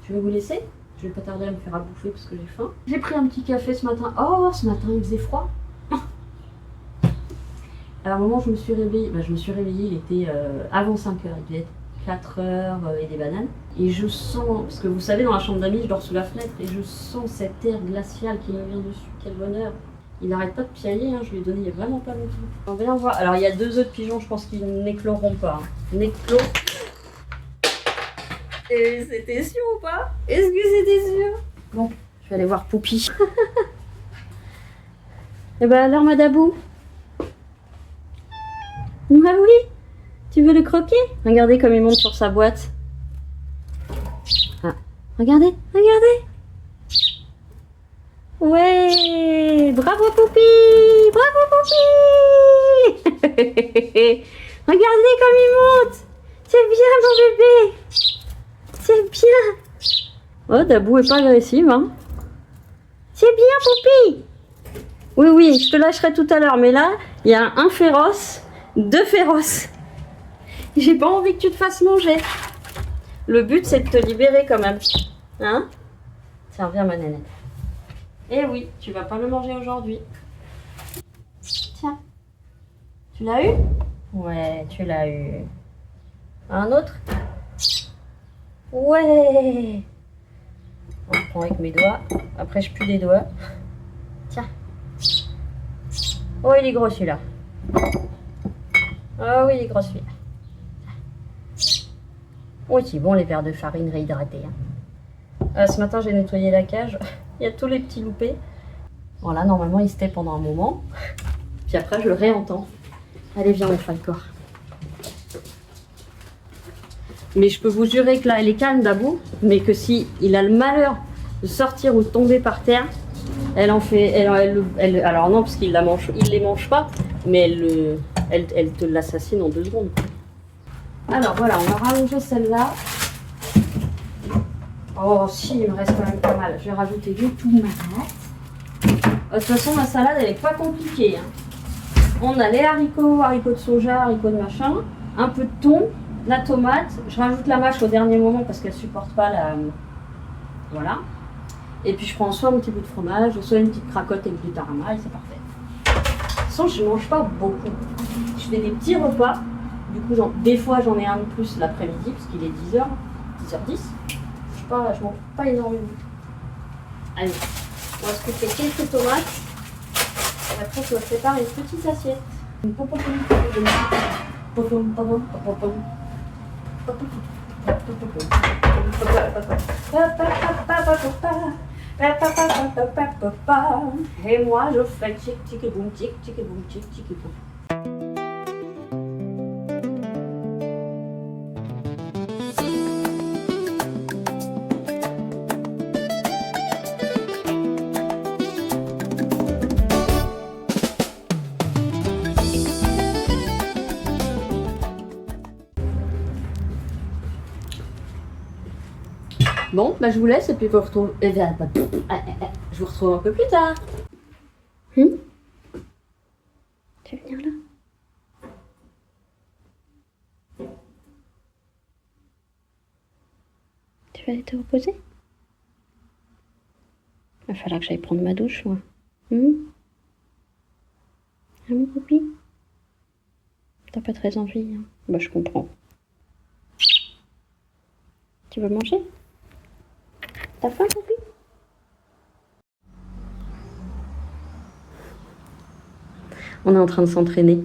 Je vais vous laisser. Je vais pas tarder à me faire à bouffer parce que j'ai faim. J'ai pris un petit café ce matin. Oh, ce matin il faisait froid. Alors, au moment où je me suis réveillée, il était avant 5h. Il devait être 4h et des bananes. Et je sens, parce que vous savez, dans la chambre d'amis, je dors sous la fenêtre et je sens cet air glacial qui me vient dessus. Quel bonheur. Il n'arrête pas de piailler, hein. Je lui ai donné il n'y a vraiment pas longtemps. On va voir. Alors, il y a 2 œufs de pigeons, je pense qu'ils n'écloront pas. Hein. N'éclore. Et c'était sûr ou pas? Est-ce que c'était sûr? Bon, je vais aller voir Poupie. Et ben alors, Madabou? Ah oui, tu veux le croquer? Regardez comme il monte sur sa boîte. Ah, regardez, regardez. Ouais, bravo Poupie, bravo Poupie. Regardez comme il monte. C'est bien mon bébé. C'est bien. Oh, Dabou est pas agressive, hein. C'est bien Poupie. Oui, oui, je te lâcherai tout à l'heure, mais là, il y a un féroce. 2 féroces. J'ai pas envie que tu te fasses manger. Le but, c'est de te libérer quand même. Hein? Tiens, viens ma nénette. Eh oui, tu vas pas le manger aujourd'hui. Tiens. Tu l'as eu? Ouais, tu l'as eu. Un autre? Ouais. prends avec mes doigts. Après, je pue les doigts. Tiens. Oh, il est gros celui-là. Ah oui, il est gros celui-là. Oh, c'est bon les verres de farine réhydratés. Ce matin, j'ai nettoyé la cage. Il y a tous les petits loupés. Voilà, normalement, il se tait pendant un moment. Puis après, je le réentends. Allez, viens, on fait le corps. Mais je peux vous jurer que là, elle est calme d'abord, mais que si il a le malheur de sortir ou de tomber par terre, elle en fait, alors non, parce qu'il la mange, il les mange pas, mais elle te l'assassine en 2 secondes. Alors voilà, on va rallonger celle-là. Oh si, il me reste quand même pas mal. Je vais rajouter du tomate. De toute façon, la salade, elle est pas compliquée. On a les haricots de soja, haricots de machin, un peu de thon, la tomate. Je rajoute la mâche au dernier moment parce qu'elle supporte pas la... Voilà. Et puis je prends soit un petit bout de fromage, soit une petite cracotte avec du tarama et c'est parfait. De toute façon, je mange pas beaucoup. Je fais des petits repas. Du coup, des fois, j'en ai un de plus l'après-midi parce qu'il est 10h, 10h10. Je mange pas énormément. Allez, on va se couper quelques tomates. Et après, je vais préparer une petite assiette. Et moi, je fais tic tic et boum, tic tic et boum, tic tic et boum. Bon, bah je vous laisse et puis je vous retrouve. Je vous retrouve un peu plus tard. Tu veux venir là? Tu vas aller te reposer? Il va falloir que j'aille prendre ma douche, moi. Ah mon papy? T'as pas très envie, hein? Bah je comprends. Tu veux manger? T'as faim, papy? On est en train de s'entraîner.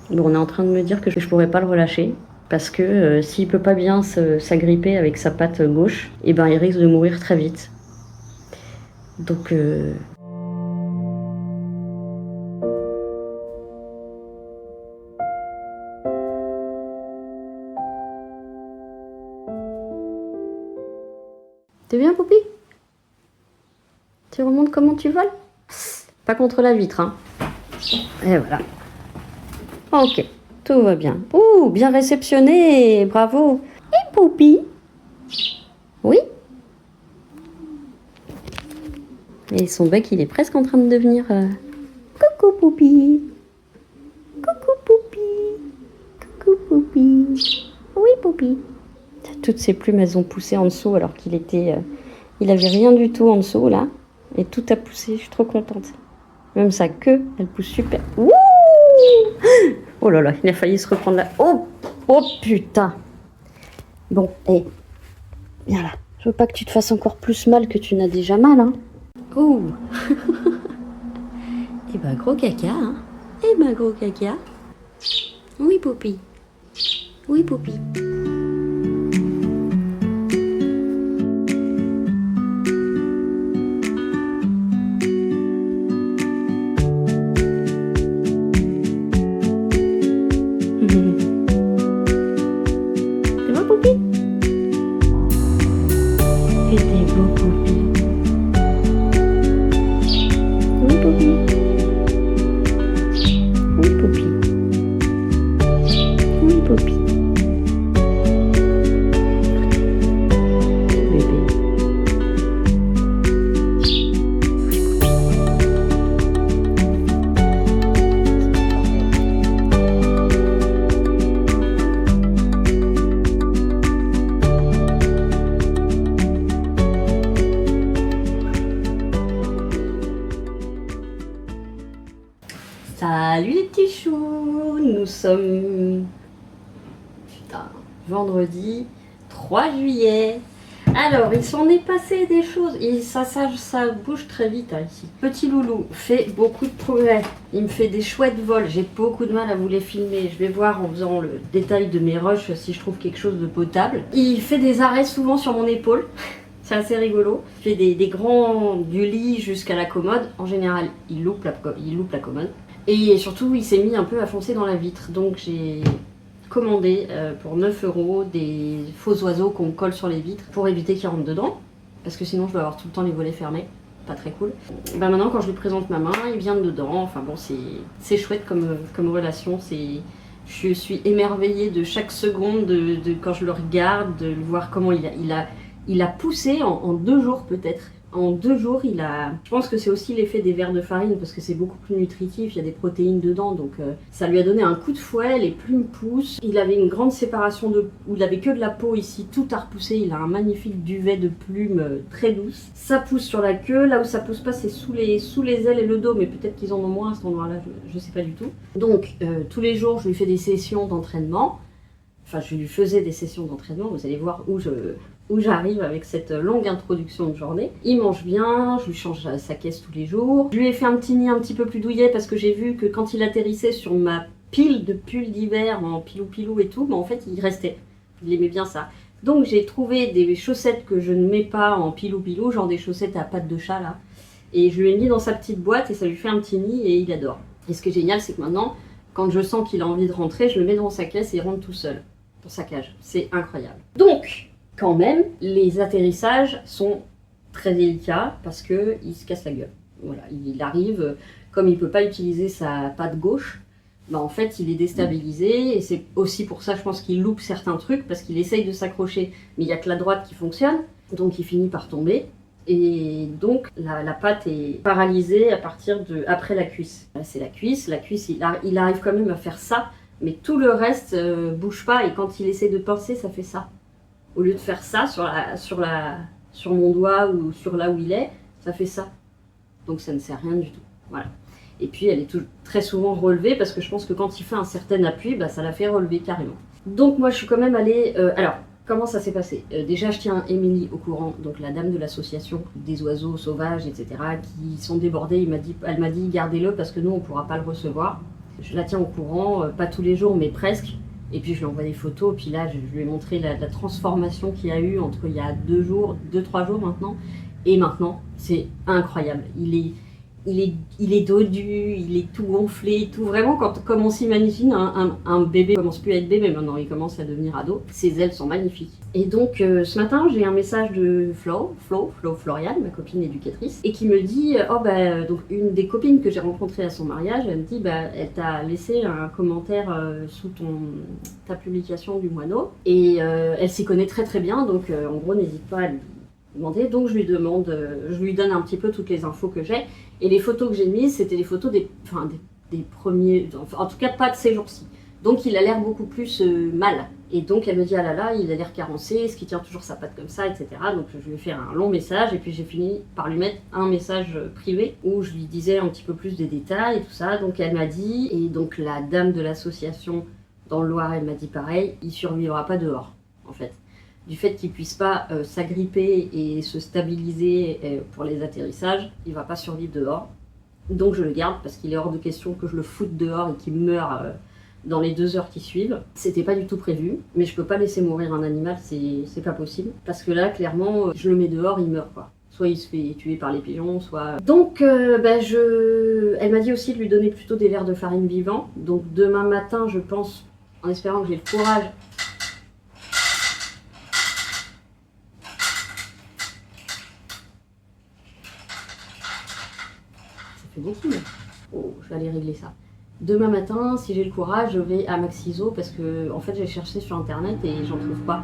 Bon, on est en train de me dire que je pourrais pas le relâcher. Parce que s'il peut pas bien s'agripper avec sa patte gauche, et ben il risque de mourir très vite. Donc T'es bien, Poupie? Tu remontes comment tu voles? Pas contre la vitre, hein. Et voilà. Ok, tout va bien. Ouh, bien réceptionné, bravo. Et Poupie? Oui? Et son bec, il est presque en train de devenir... Coucou, Poupie. Coucou, Poupie. Coucou, Poupie. Oui, Poupie. Toutes ses plumes, elles ont poussé en dessous alors qu'il était... il avait rien du tout en dessous, là. Et tout a poussé, je suis trop contente. Même sa queue, elle pousse super. Ouh! Oh là là, il a failli se reprendre là. Oh! Oh putain! Bon, hé. Viens là. Je veux pas que tu te fasses encore plus mal que tu n'as déjà mal, hein. Oh! Eh ben, gros caca, hein. Eh ben, gros caca. Oui, Poupie. Oui, Poupie. C'est bon, Poupie? Et t'es beau, Poupie. Oui, Poupie. Oui, Poupie. Oui, Poupie. Bébé. Salut les petits choux, nous sommes vendredi 3 juillet. Alors, il s'en est passé des choses. Et ça bouge très vite hein, ici. Petit loulou fait beaucoup de progrès. Il me fait des chouettes vols. J'ai beaucoup de mal à vous les filmer. Je vais voir en faisant le détail de mes rushs si je trouve quelque chose de potable. Il fait des arrêts souvent sur mon épaule. C'est assez rigolo. Il fait des grands du lit jusqu'à la commode. En général, il loupe la commode. Et surtout, il s'est mis un peu à foncer dans la vitre. Donc, j'ai commandé pour 9 € des faux oiseaux qu'on colle sur les vitres pour éviter qu'ils rentrent dedans. Parce que sinon, je dois avoir tout le temps les volets fermés. Pas très cool. Ben maintenant, quand je lui présente ma main, il vient dedans. Enfin bon, c'est chouette comme relation. Je suis émerveillée de chaque seconde quand je le regarde, de le voir comment il a poussé en 2 jours peut-être. En 2 jours, je pense que c'est aussi l'effet des verres de farine parce que c'est beaucoup plus nutritif, il y a des protéines dedans, donc ça lui a donné un coup de fouet, les plumes poussent. Il avait une grande séparation où il avait que de la peau ici, tout a repoussé, il a un magnifique duvet de plumes très douce. Ça pousse sur la queue, là où ça pousse pas c'est sous les ailes et le dos, mais peut-être qu'ils en ont moins à cet endroit-là, je sais pas du tout. Donc tous les jours, je lui fais des sessions d'entraînement. Enfin, je lui faisais des sessions d'entraînement, vous allez voir où j'arrive avec cette longue introduction de journée. Il mange bien, je lui change sa caisse tous les jours. Je lui ai fait un petit nid un petit peu plus douillet parce que j'ai vu que quand il atterrissait sur ma pile de pulls d'hiver en pilou-pilou et tout, en fait il restait. Il aimait bien ça. Donc j'ai trouvé des chaussettes que je ne mets pas en pilou-pilou, genre des chaussettes à pattes de chat là. Et je lui ai mis dans sa petite boîte et ça lui fait un petit nid et il adore. Et ce qui est génial, c'est que maintenant, quand je sens qu'il a envie de rentrer, je le mets dans sa caisse et il rentre tout seul. Dans sa cage. C'est incroyable. Donc, quand même, les atterrissages sont très délicats parce qu'il se casse la gueule. Voilà, il arrive, comme il ne peut pas utiliser sa patte gauche, en fait il est déstabilisé et c'est aussi pour ça je pense qu'il loupe certains trucs parce qu'il essaye de s'accrocher mais il n'y a que la droite qui fonctionne, donc il finit par tomber et donc la patte est paralysée à partir après la cuisse. Là, c'est la cuisse il arrive quand même à faire ça. Mais tout le reste bouge pas et quand il essaie de pincer, ça fait ça. Au lieu de faire ça sur mon doigt ou sur là où il est, ça fait ça. Donc ça ne sert à rien du tout. Voilà. Et puis elle est très souvent relevée parce que je pense que quand il fait un certain appui, ça la fait relever carrément. Donc moi je suis quand même allée... alors, comment ça s'est passé déjà je tiens Émilie au courant, donc la dame de l'association des oiseaux sauvages, etc. qui sont débordés. Elle m'a dit gardez-le parce que nous on ne pourra pas le recevoir. Je la tiens au courant, pas tous les jours, mais presque. Et puis je lui envoie des photos. Puis là, je lui ai montré la transformation qu'il y a eu entre il y a 2-3 jours maintenant et maintenant. C'est incroyable. Il est dodu, il est tout gonflé, tout vraiment comme on s'imagine un bébé. Il commence plus à être bébé maintenant, il commence à devenir ado. Ses ailes sont magnifiques. Et donc ce matin j'ai un message de Floriane, ma copine éducatrice, et qui me dit donc une des copines que j'ai rencontrées à son mariage, elle me dit elle t'a laissé un commentaire sous ta publication du mois d'Août et elle s'y connaît très très bien, donc en gros n'hésite pas à lui demander. Donc je lui donne un petit peu toutes les infos que j'ai. Et les photos que j'ai mises, c'était les photos des premiers, en tout cas pas de ces jours-ci. Donc il a l'air beaucoup plus mal. Et donc elle me dit ah là là, il a l'air carencé, est-ce qu'il tient toujours sa patte comme ça, etc. Donc je lui ai fait un long message et puis j'ai fini par lui mettre un message privé où je lui disais un petit peu plus des détails et tout ça. Donc elle m'a dit, et donc la dame de l'association dans le Loiret, elle m'a dit pareil, il survivra pas dehors en fait. Du fait qu'il ne puisse pas s'agripper et se stabiliser pour les atterrissages, il ne va pas survivre dehors. Donc je le garde parce qu'il est hors de question que je le foute dehors et qu'il meure dans les 2 heures qui suivent. C'était pas du tout prévu, mais je peux pas laisser mourir un animal, c'est pas possible. Parce que là, clairement, je le mets dehors, il meurt quoi. Soit il se fait tuer par les pigeons, soit... Donc elle m'a dit aussi de lui donner plutôt des verres de farine vivants. Donc demain matin, je pense, en espérant que j'ai le courage... beaucoup. Oh, je vais aller régler ça. Demain matin, si j'ai le courage, je vais à Maxiso parce que en fait j'ai cherché sur internet et j'en trouve pas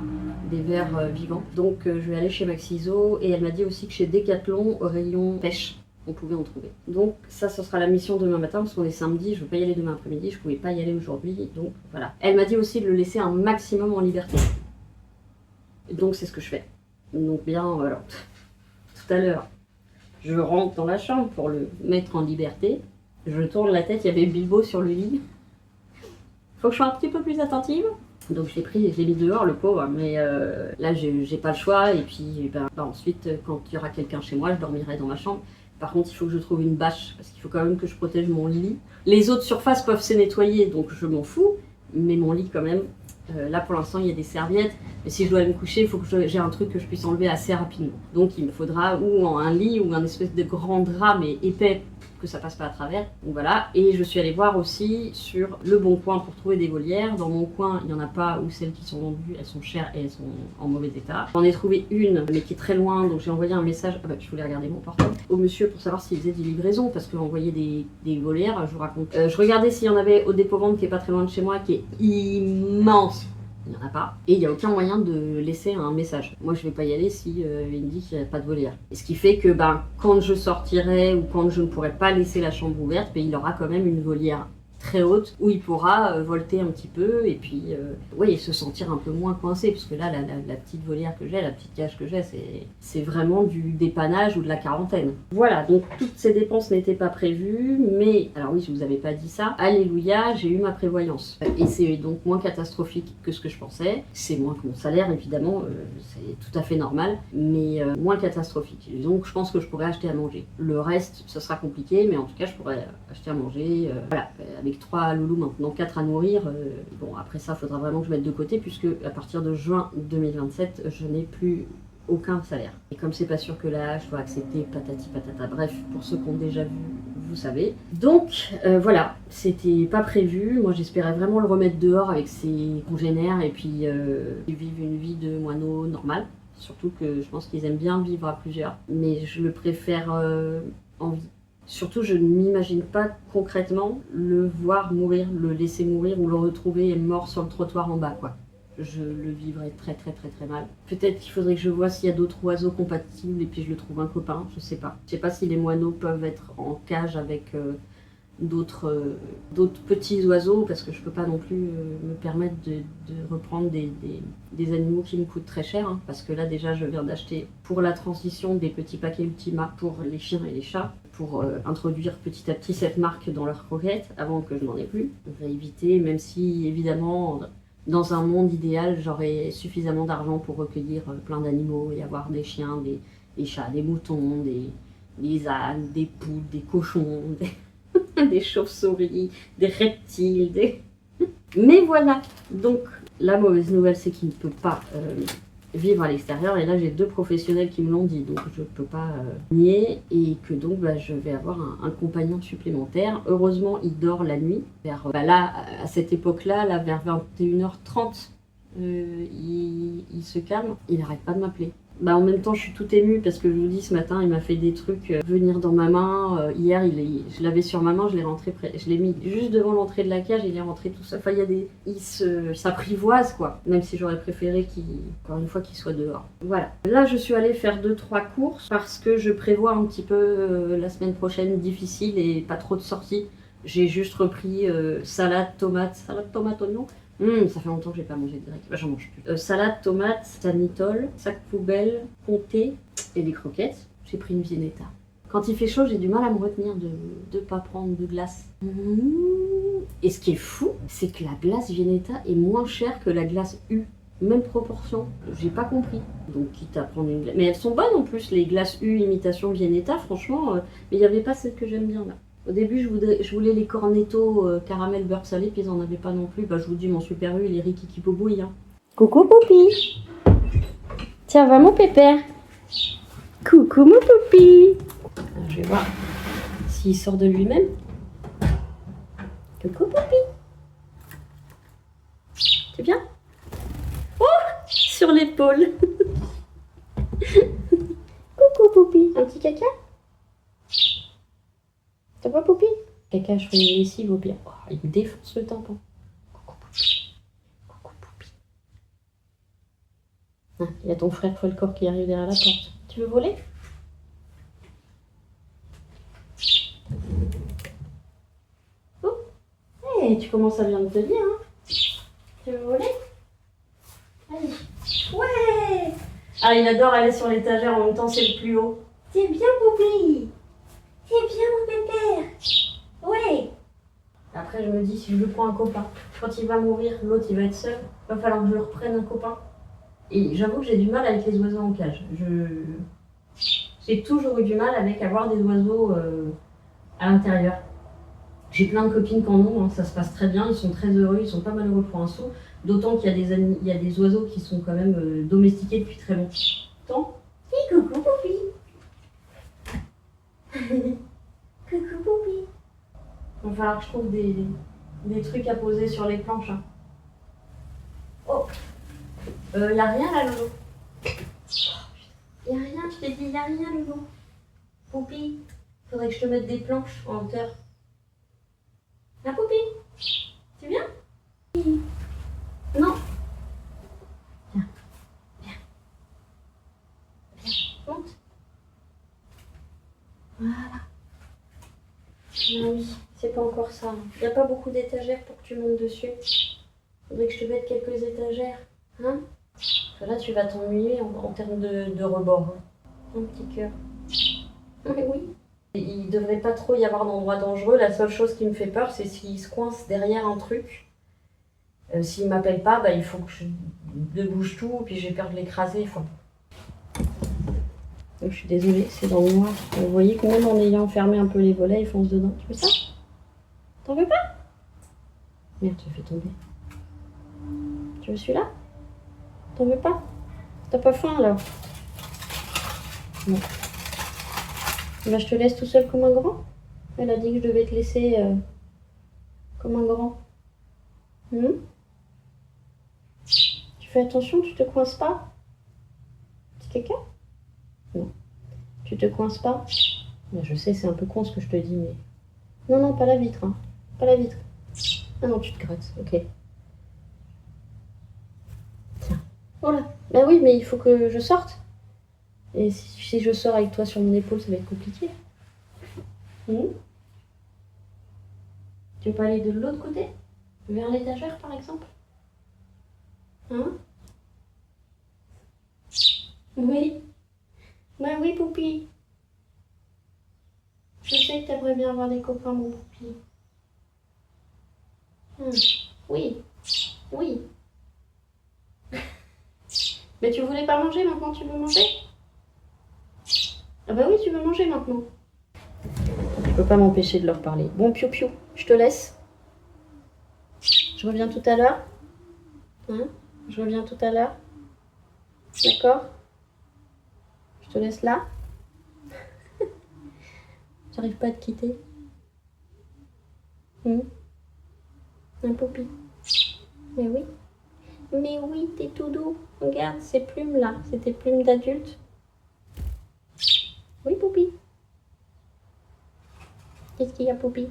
des verres vivants. Donc je vais aller chez Maxiso et elle m'a dit aussi que chez Decathlon, au rayon pêche, on pouvait en trouver. Donc ça, ce sera la mission demain matin parce qu'on est samedi, je ne peux pas y aller demain après-midi, je ne pouvais pas y aller aujourd'hui, donc voilà. Elle m'a dit aussi de le laisser un maximum en liberté. Donc c'est ce que je fais. Donc bien, voilà. Tout à l'heure, je rentre dans la chambre pour le mettre en liberté. Je tourne la tête, il y avait Bilbo sur le lit. Faut que je sois un petit peu plus attentive. Donc je l'ai mis dehors le pauvre, mais là j'ai pas le choix et puis ensuite quand il y aura quelqu'un chez moi, je dormirai dans ma chambre. Par contre il faut que je trouve une bâche parce qu'il faut quand même que je protège mon lit. Les autres surfaces peuvent se nettoyer donc je m'en fous, mais mon lit quand même, là pour l'instant il y a des serviettes, mais si je dois aller me coucher il faut que j'ai un truc que je puisse enlever assez rapidement. Donc il me faudra ou un lit ou un espèce de grand drap mais épais que ça passe pas à travers. Donc voilà, et je suis allée voir aussi sur Le Bon Coin pour trouver des volières. Dans mon coin, il n'y en a pas, ou celles qui sont vendues, elles sont chères et elles sont en mauvais état. J'en ai trouvé une, mais qui est très loin, donc j'ai envoyé un message, je voulais regarder mon portable, au monsieur pour savoir s'il faisait des livraisons, parce que envoyer des volières, je vous raconte. Je regardais s'il y en avait au dépôt-vente qui est pas très loin de chez moi, qui est immense. Il n'y en a pas. Et il n'y a aucun moyen de laisser un message. Moi, je ne vais pas y aller si il me dit qu'il n'y a pas de volière. Et ce qui fait que quand je sortirai ou quand je ne pourrai pas laisser la chambre ouverte, il aura quand même une volière très haute où il pourra volter un petit peu et puis se sentir un peu moins coincé parce que là la petite volière que j'ai, la petite cage que j'ai, c'est vraiment du dépannage ou de la quarantaine. Voilà, donc toutes ces dépenses n'étaient pas prévues, mais alors oui, je vous avais pas dit ça, alléluia, j'ai eu ma prévoyance et c'est donc moins catastrophique que ce que je pensais. C'est moins que mon salaire évidemment, c'est tout à fait normal, mais moins catastrophique. Donc je pense que je pourrais acheter à manger. Le reste, ça sera compliqué, mais en tout cas je pourrais acheter à manger, voilà, avec 3 loulous maintenant, 4 à nourrir. Bon, après ça, il faudra vraiment que je mette de côté puisque à partir de juin 2027, je n'ai plus aucun salaire. Et comme c'est pas sûr que là, je dois accepter patati patata. Bref, pour ceux qui ont déjà vu, vous savez. Donc voilà, c'était pas prévu. Moi, j'espérais vraiment le remettre dehors avec ses congénères et puis vivre une vie de moineau normale. Surtout que je pense qu'ils aiment bien vivre à plusieurs. Mais je le préfère en vie. Surtout, je ne m'imagine pas concrètement le voir mourir, le laisser mourir ou le retrouver mort sur le trottoir en bas, quoi. Je le vivrais très très très très mal. Peut-être qu'il faudrait que je vois s'il y a d'autres oiseaux compatibles et puis je le trouve un copain, je sais pas. Je sais pas si les moineaux peuvent être en cage avec d'autres petits oiseaux parce que je peux pas non plus me permettre de reprendre des animaux qui me coûtent très cher, hein, parce que là déjà je viens d'acheter pour la transition des petits paquets Ultima pour les chiens et les chats pour introduire petit à petit cette marque dans leurs croquettes avant que je n'en ai plus. Je vais éviter, même si évidemment dans un monde idéal j'aurais suffisamment d'argent pour recueillir plein d'animaux et avoir des chiens, des chats, des moutons, des ânes, des poules, des cochons, des chauves-souris, des reptiles, Mais voilà, donc la mauvaise nouvelle c'est qu'il ne peut pas vivre à l'extérieur et là j'ai 2 professionnels qui me l'ont dit donc je ne peux pas nier et que donc je vais avoir un compagnon supplémentaire. Heureusement il dort la nuit, vers, là à cette époque-là, là, vers 21h30 il se calme, il n'arrête pas de m'appeler. En même temps, je suis toute émue parce que je vous dis, ce matin, il m'a fait des trucs venir dans ma main. Hier, je l'avais sur ma main, je l'ai mis juste devant l'entrée de la cage, il est rentré tout seul. Enfin, il s'apprivoise, quoi. Même si j'aurais préféré encore une fois, qu'il soit dehors. Voilà. Là, je suis allée faire 2-3 courses parce que je prévois un petit peu la semaine prochaine difficile et pas trop de sorties. J'ai juste repris salade, tomate, oignon. Ça fait longtemps que j'ai pas mangé direct. J'en mange plus. Salade, tomate, sanitol, sac poubelle, comté et des croquettes. J'ai pris une Viennetta. Quand il fait chaud, j'ai du mal à me retenir de ne pas prendre de glace. Et ce qui est fou, c'est que la glace Viennetta est moins chère que la glace U. Même proportion. J'ai pas compris. Donc quitte à prendre une glace. Mais elles sont bonnes en plus, les glaces U imitation Viennetta, franchement. Mais il n'y avait pas celle que j'aime bien là. Au début, je voulais les cornetto caramel beurre salé, puis ils n'en avaient pas non plus. Je vous dis, mon super U, il est Rikiki Pobouille. Hein. Coucou Poupi. Tiens, va mon pépère. Coucou mon Poupi. Alors, je vais voir s'il sort de lui-même. Coucou Poupi. C'est bien? Oh, sur l'épaule. Coucou Poupi. Un petit caca? Ça va, Poupi? Caca, je fais une lessive au pire. Oh, il me défonce le tampon. Coucou Poupi. Coucou Poupi. Ah, il y a ton frère Folcor qui arrive derrière la porte. Tu veux voler? Oh, hey, tu commences à bien te dire, hein? Tu veux voler? Allez. Ouais! Ah, il adore aller sur l'étagère, en même temps c'est le plus haut. C'est bien, Poupi! C'est bien mon pépère. Ouais. Après je me dis si je le prends un copain. quand il va mourir, l'autre il va être seul. Va falloir que je le reprenne un copain. Et j'avoue que j'ai du mal avec les oiseaux en cage. J'ai toujours eu du mal avec avoir des oiseaux à l'intérieur. J'ai plein de copines qui en ont, hein, ça se passe très bien, ils sont très heureux, ils sont pas malheureux pour un sou. D'autant qu'il y a il y a des oiseaux qui sont quand même domestiqués depuis très longtemps. Et coucou Poupi. Coucou Poupi. Il va falloir que je trouve des trucs à poser sur les planches. Hein. Oh, y a rien là, Lolo. Y a rien, je t'ai dit, y a rien, Lolo. Poupi, faudrait que je te mette des planches en hauteur. La Poupi, tu viens? Non. Viens, viens. Viens, monte. Voilà. Ah oui, c'est pas encore ça. Il n'y a pas beaucoup d'étagères pour que tu montes dessus. Faudrait que je te mette quelques étagères. Hein? Parce que là, tu vas t'ennuyer en termes de rebord. Un petit cœur. Oui. Il devrait pas trop y avoir d'endroits dangereux. La seule chose qui me fait peur, c'est s'il se coince derrière un truc. S'il m'appelle pas, bah, il faut que je débouche tout, puis j'ai peur de l'écraser. Enfin. Donc, je suis désolée, c'est dans le noir. Vous voyez que même en ayant fermé un peu les volets, il fonce dedans. Tu veux ça? T'en veux pas? Merde, tu fait tomber. Tu veux celui-là? T'en veux pas? T'as pas faim alors? Non. Bah, je te laisse tout seul comme un grand. Elle a dit que je devais te laisser comme un grand. Tu fais attention, tu te coinces pas? Petit caca? Non. Tu te coinces pas? Bah, je sais, c'est un peu con ce que je te dis, mais... Non, non, pas la vitre, hein. Pas la vitre. Ah non, tu te grattes, ok. Tiens. Voilà. Bah oui, mais il faut que je sorte. Et si je sors avec toi sur mon épaule, ça va être compliqué. Tu veux pas aller de l'autre côté? Vers l'étagère, par exemple? Hein? Oui. Bah oui, Poupi. Je sais que t'aimerais bien avoir des copains, mon Poupi. Oui. Oui. Mais tu voulais pas manger, maintenant tu veux manger? Ah bah oui, tu veux manger maintenant. Je peux pas m'empêcher de leur parler. Bon, Piou Piou, je te laisse. Je reviens tout à l'heure. Hein? Je reviens tout à l'heure. D'accord? Je te laisse là. J'arrive pas à te quitter. Un Poupi. Mais oui. Mais oui, t'es tout doux. Regarde ces plumes là. C'est tes plumes d'adulte. Oui, Poupi. Qu'est-ce qu'il y a, Poupi?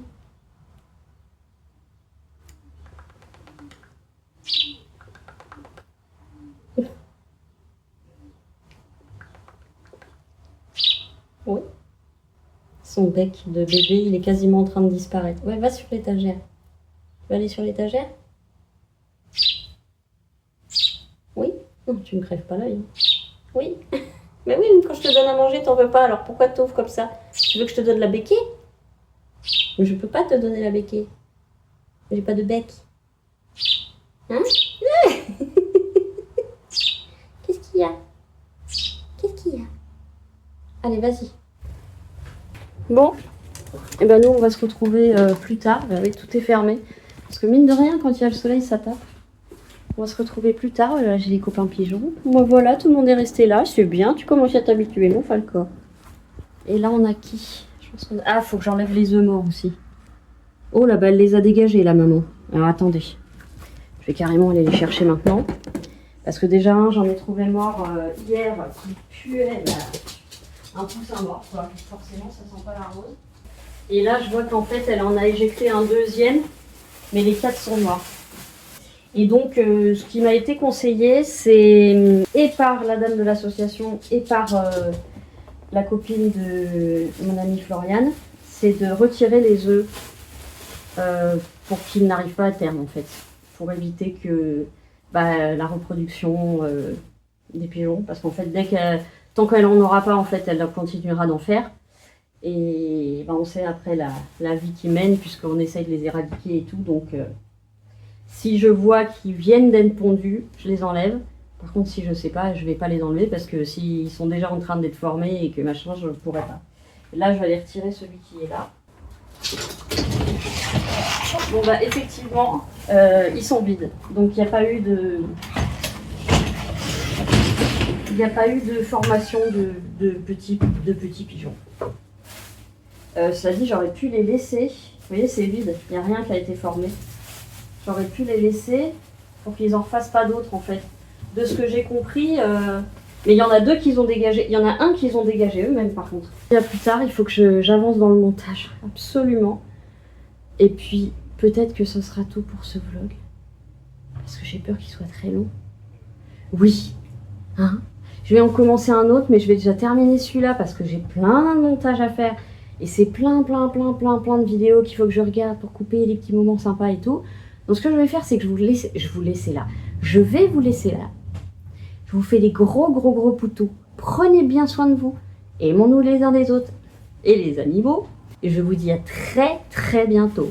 Oui. Son bec de bébé, il est quasiment en train de disparaître. Ouais, va sur l'étagère. Tu vas aller sur l'étagère? Oui. Non, tu ne crèves pas l'œil. Oui. Mais oui, quand je te donne à manger, t'en veux pas. Alors pourquoi t'ouvres comme ça? Tu veux que je te donne la béquille? Mais je peux pas te donner la béquille. J'ai pas de bec. Hein? Qu'est-ce qu'il y a? Qu'est-ce qu'il y a? Allez, vas-y. Bon, et ben nous on va se retrouver plus tard. Oui, tout est fermé. Parce que mine de rien, quand il y a le soleil, ça tape. On va se retrouver plus tard. Là, j'ai les copains pigeons. Bon, voilà, tout le monde est resté là. C'est bien, tu commences à t'habituer, mon Falcor. Et là, on a qui? Ah, faut que j'enlève les œufs morts aussi. Oh, là-bas, elle les a dégagés, la maman. Alors, attendez. Je vais carrément aller les chercher maintenant. Parce que déjà, j'en ai trouvé mort hier qui puait un poussin mort, quoi. Forcément, ça sent pas la rose. Et là, je vois qu'en fait, elle en a éjecté un deuxième, mais les 4 sont morts. Et donc, ce qui m'a été conseillé, c'est, et par la dame de l'association, et par la copine de mon amie Floriane, c'est de retirer les œufs pour qu'ils n'arrivent pas à terme, en fait. Pour éviter que la reproduction des pigeons, parce qu'en fait, tant qu'elle n'en aura pas, en fait, elle continuera d'en faire. Et on sait après la vie qu'ils mènent, puisqu'on essaye de les éradiquer et tout, donc Si je vois qu'ils viennent d'être pondus, je les enlève. Par contre, si je sais pas, je vais pas les enlever parce que s'ils sont déjà en train d'être formés et que machin, je ne pourrais pas. Là, je vais aller retirer celui qui est là. Bon bah effectivement, ils sont vides. Donc il n'y a pas eu de... Il n'y a pas eu de formation de petits pigeons. Cela dit, j'aurais pu les laisser. Vous voyez, c'est vide, il n'y a rien qui a été formé. J'aurais pu les laisser pour qu'ils n'en refassent pas d'autres en fait. De ce que j'ai compris, mais il y en a deux qu'ils ont dégagé. Il y en a un qu'ils ont dégagé eux-mêmes par contre. Et plus tard, il faut que j'avance dans le montage, absolument. Et puis, peut-être que ce sera tout pour ce vlog. Parce que j'ai peur qu'il soit très long. Oui, hein. Je vais en commencer un autre, mais je vais déjà terminer celui-là parce que j'ai plein de montage à faire. Et c'est plein de vidéos qu'il faut que je regarde pour couper les petits moments sympas et tout. Donc ce que je vais faire, c'est que je vous laisse là. Je vais vous laisser là. Je vous fais des gros poutous. Prenez bien soin de vous. Aimons-nous les uns des autres. Et les animaux. Et je vous dis à très bientôt.